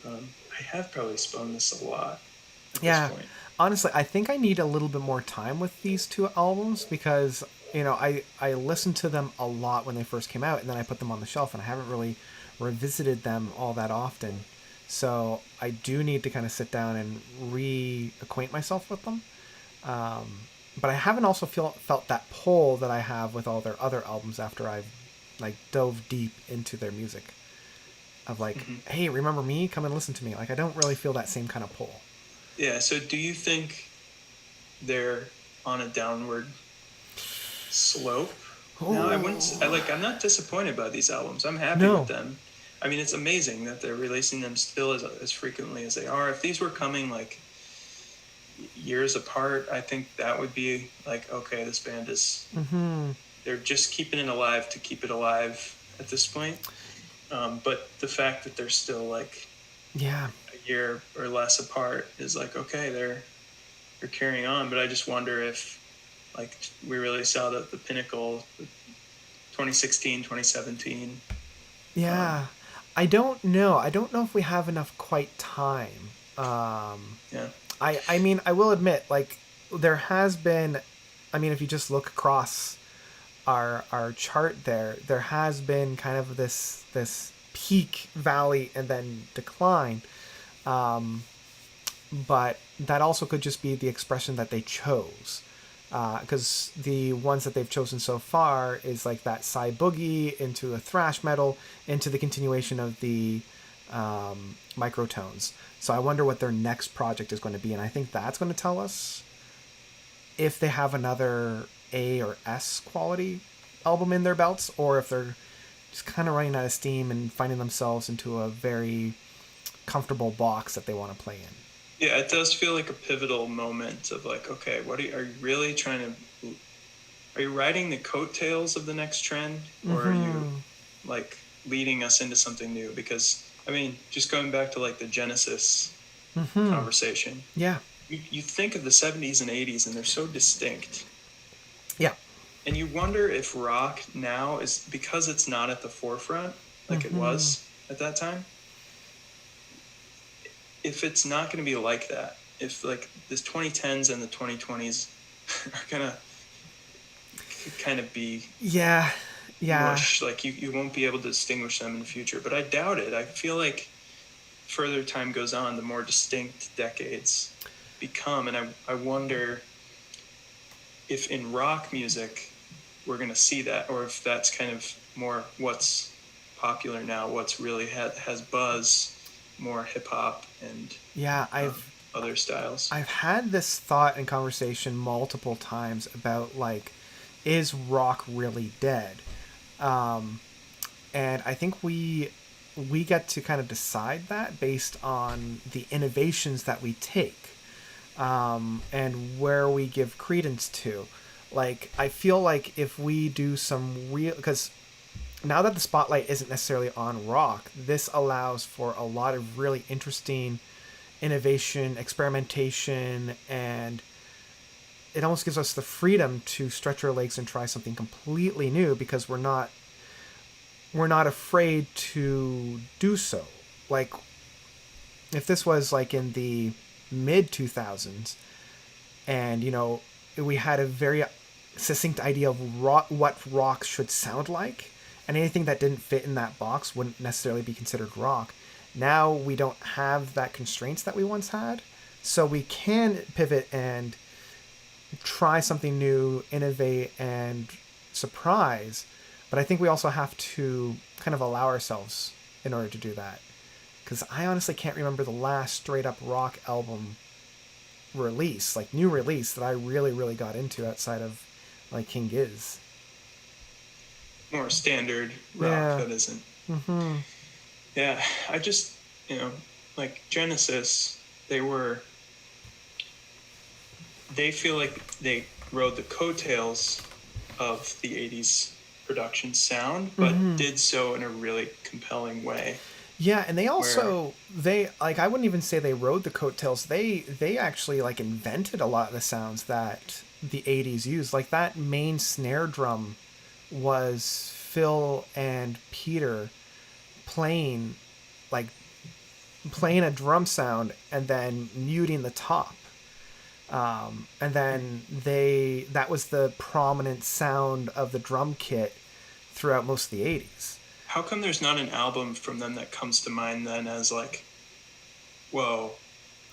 I have probably spun this a lot at Yeah. this point. Honestly, I think I need a little bit more time with these two albums because, I listened to them a lot when they first came out and then I put them on the shelf and I haven't really revisited them all that often. So I do need to kind of sit down and reacquaint myself with them. But I haven't also felt that pull that I have with all their other albums after I've like dove deep into their music. Of like, hey, remember me? Come and listen to me. Like I don't really feel that same kind of pull. Yeah, so do you think they're on a downward slope? No, I wouldn't. I'm not disappointed by these albums. I'm happy with them. I mean, it's amazing that they're releasing them still as frequently as they are. If these were coming like years apart, I think that would be like, okay, this band is. They're just keeping it alive to keep it alive at this point. But the fact that they're still like, a year or less apart is like, okay, they're carrying on. But I just wonder if like we really saw the pinnacle 2016 2017. Yeah. I don't know if we have enough quite time. Yeah, I mean, I will admit, like, there has been, I mean, if you just look across our chart there has been kind of this peak valley and then decline. But that also could just be the expression that they chose. Because the ones that they've chosen so far is like that Psy Boogie into a thrash metal into the continuation of the microtones. So I wonder what their next project is going to be, and I think that's going to tell us if they have another A or S quality album in their belts, or if they're just kind of running out of steam and finding themselves into a very comfortable box that they want to play in. Yeah, it does feel like a pivotal moment of like, okay, what are you really trying to? Are you riding the coattails of the next trend, or are you like leading us into something new? Because I mean, just going back to like the Genesis conversation. Yeah. You think of the 70s and 80s, and they're so distinct. Yeah. And you wonder if rock now is because it's not at the forefront like it was at that time. If it's not going to be like that, if like this 2010s and the 2020s are going to kind of be mush, like you won't be able to distinguish them in the future. But I doubt it. I feel like further time goes on, the more distinct decades become. And I wonder if in rock music we're going to see that, or if that's kind of more what's popular now, what's really has buzz, more hip-hop and other styles. I've had this thought and conversation multiple times about like, is rock really dead? And I think we get to kind of decide that based on the innovations that we take, and where we give credence to. Like, I feel like if we do some real, because now that the spotlight isn't necessarily on rock, this allows for a lot of really interesting innovation, experimentation, and it almost gives us the freedom to stretch our legs and try something completely new because we're not afraid to do so. Like, if this was like in the mid 2000s and we had a very succinct idea of what rock should sound like, and anything that didn't fit in that box wouldn't necessarily be considered rock. Now we don't have that constraints that we once had, so we can pivot and try something new, innovate, and surprise. But I think we also have to kind of allow ourselves in order to do that. Because I honestly can't remember the last straight up rock album release, like new release, that I really, really got into outside of like King Giz. More standard rock that isn't. Yeah, I just, like Genesis, they feel like they rode the coattails of the 80s production sound, but did so in a really compelling way. Yeah, and they Where, also I wouldn't even say they rode the coattails. They actually like invented a lot of the sounds that the 80s used. Like that main snare drum was Phil and Peter playing like playing a drum sound and then muting the top. And then that was the prominent sound of the drum kit throughout most of the 80s. how come there's not an album from them that comes to mind then as like, whoa,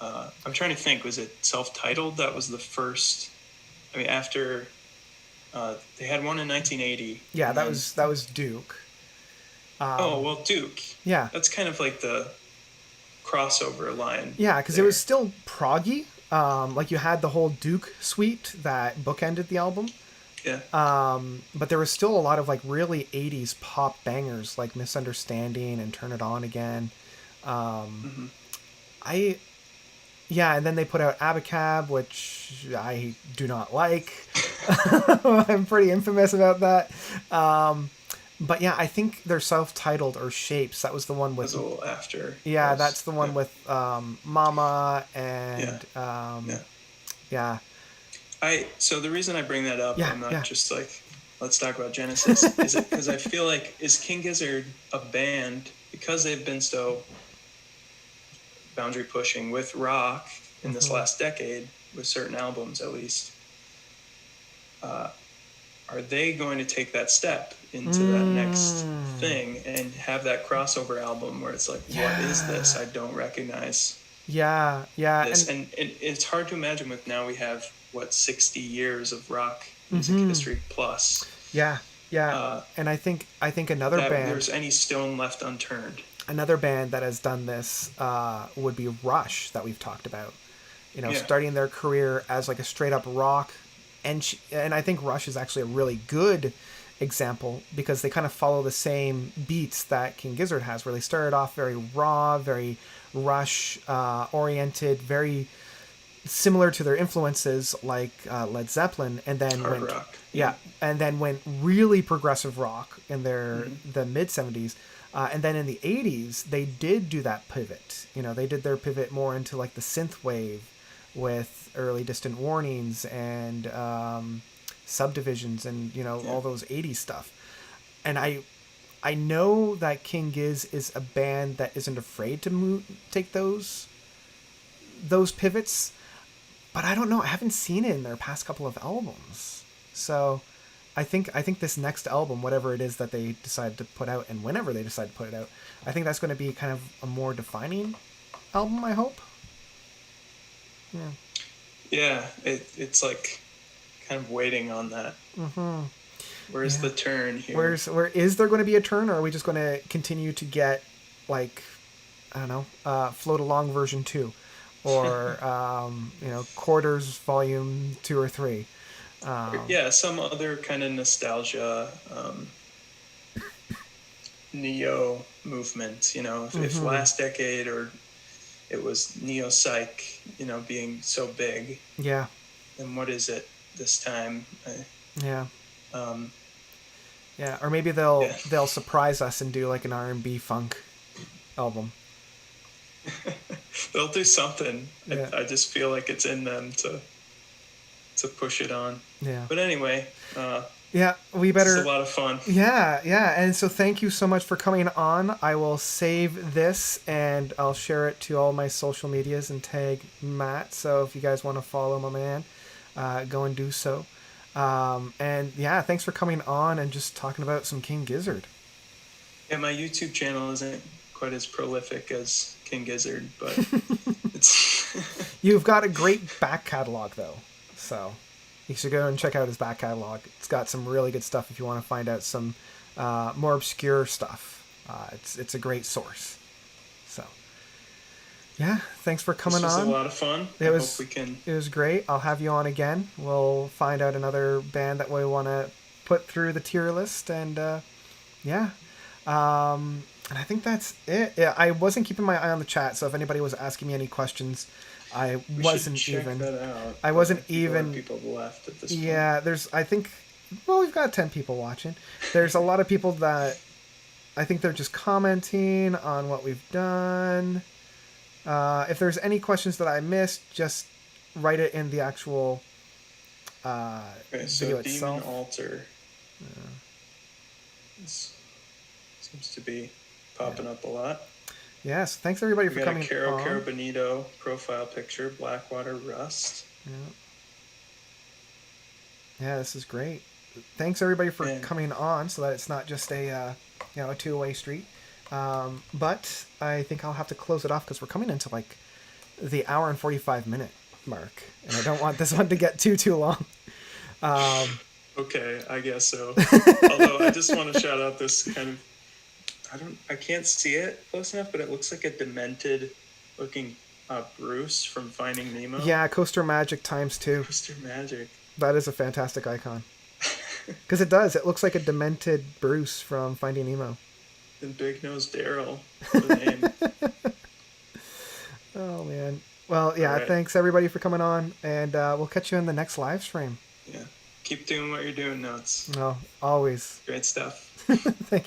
I'm trying to think, was it self-titled? That was the first, I mean, after, they had one in 1980. Yeah, And that then, was Duke. oh, well, Duke. Yeah. That's kind of like the crossover line. Yeah, because it was still proggy. Like you had the whole Duke suite that bookended the album. Yeah. But there was still a lot of like really 80s pop bangers like Misunderstanding and Turn It On Again. Yeah, and then they put out Abacab, which I do not like. I'm pretty infamous about that. But yeah, I think they're self-titled or Shapes. That was the one with. That was a little after. Yeah, that's the one with Mama and yeah. So the reason I bring that up, Yeah, I'm not yeah. just like, let's talk about Genesis, is it because I feel like, is King Gizzard a band, because they've been so boundary pushing with rock in this last decade, with certain albums at least, are they going to take that step into that next thing and have that crossover album where it's like, what is this? I don't recognize Yeah, this. And it's hard to imagine with now we have, 60 years of rock music history plus. Yeah, and I think another that band. There's any stone left unturned. Another band that has done this would be Rush that we've talked about. Starting their career as like a straight up rock, and I think Rush is actually a really good example because they kind of follow the same beats that King Gizzard has, where they started off very raw, very Rush oriented, very similar to their influences like Led Zeppelin, and then went really progressive rock in the mid 70s. And then in the 80s, they did do that pivot. They did their pivot more into like the synth wave with early Distant Warnings and Subdivisions and, all those 80s stuff. And I know that King Giz is a band that isn't afraid to take those pivots, but I don't know. I haven't seen it in their past couple of albums. So I think this next album, whatever it is that they decide to put out, and whenever they decide to put it out, I think that's going to be kind of a more defining album, I hope. Yeah, it's like kind of waiting on that. Where's the turn here? Where is there going to be a turn, or are we just going to continue to get like, I don't know, Float Along version 2, or Quarters volume 2 or 3? Some other kind of nostalgia, neo movement. If last decade or it was neo psych, being so big. Yeah. Then what is it this time? Or maybe they'll surprise us and do like an R&B funk album. They'll do something. Yeah. I just feel like it's in them to push it on. Yeah. But anyway, we better. It's a lot of fun. Yeah, and so thank you so much for coming on. I will save this and I'll share it to all my social medias and tag Matt. So if you guys want to follow my man, go and do so. And thanks for coming on and just talking about some King Gizzard. Yeah, my YouTube channel isn't quite as prolific as King Gizzard, but it's. You've got a great back catalog though, so you should go and check out his back catalog. It's got some really good stuff if you want to find out some more obscure stuff. It's a great source. So thanks for coming on. This was a lot of fun. I hope we can. It was great. I'll have you on again. We'll find out another band that we want to put through the tier list, and And I think that's it. Yeah, I wasn't keeping my eye on the chat, so if anybody was asking me any questions, I We should wasn't check even. that out. I wasn't More even. people have left at this point. Yeah, there's. I think. Well, we've got 10 people watching. There's a lot of people that I think they're just commenting on what we've done. If there's any questions that I missed, just write it in the actual Okay, so video Demon itself. Altar seems to be popping up a lot. Yes, thanks everybody We for got coming a Caro on. Carabonito profile picture, Blackwater Rust. Yeah, this is great. Thanks everybody for Man. coming on, so that it's not just a a two-way street. But I think I'll have to close it off because we're coming into like the hour and 45-minute mark, and I don't want this one to get too long. Okay, I guess so. Although I just want to shout out this kind of, I can't see it close enough, but it looks like a demented looking Bruce from Finding Nemo. Yeah, Coaster Magic ×2. Coaster Magic. That is a fantastic icon. Because it does. It looks like a demented Bruce from Finding Nemo. And Big Nose Daryl, the name. Oh, man. Well, yeah, All right. Thanks everybody for coming on, and we'll catch you in the next live stream. Yeah. Keep doing what you're doing, Notes. No, always. Great stuff. Thank you.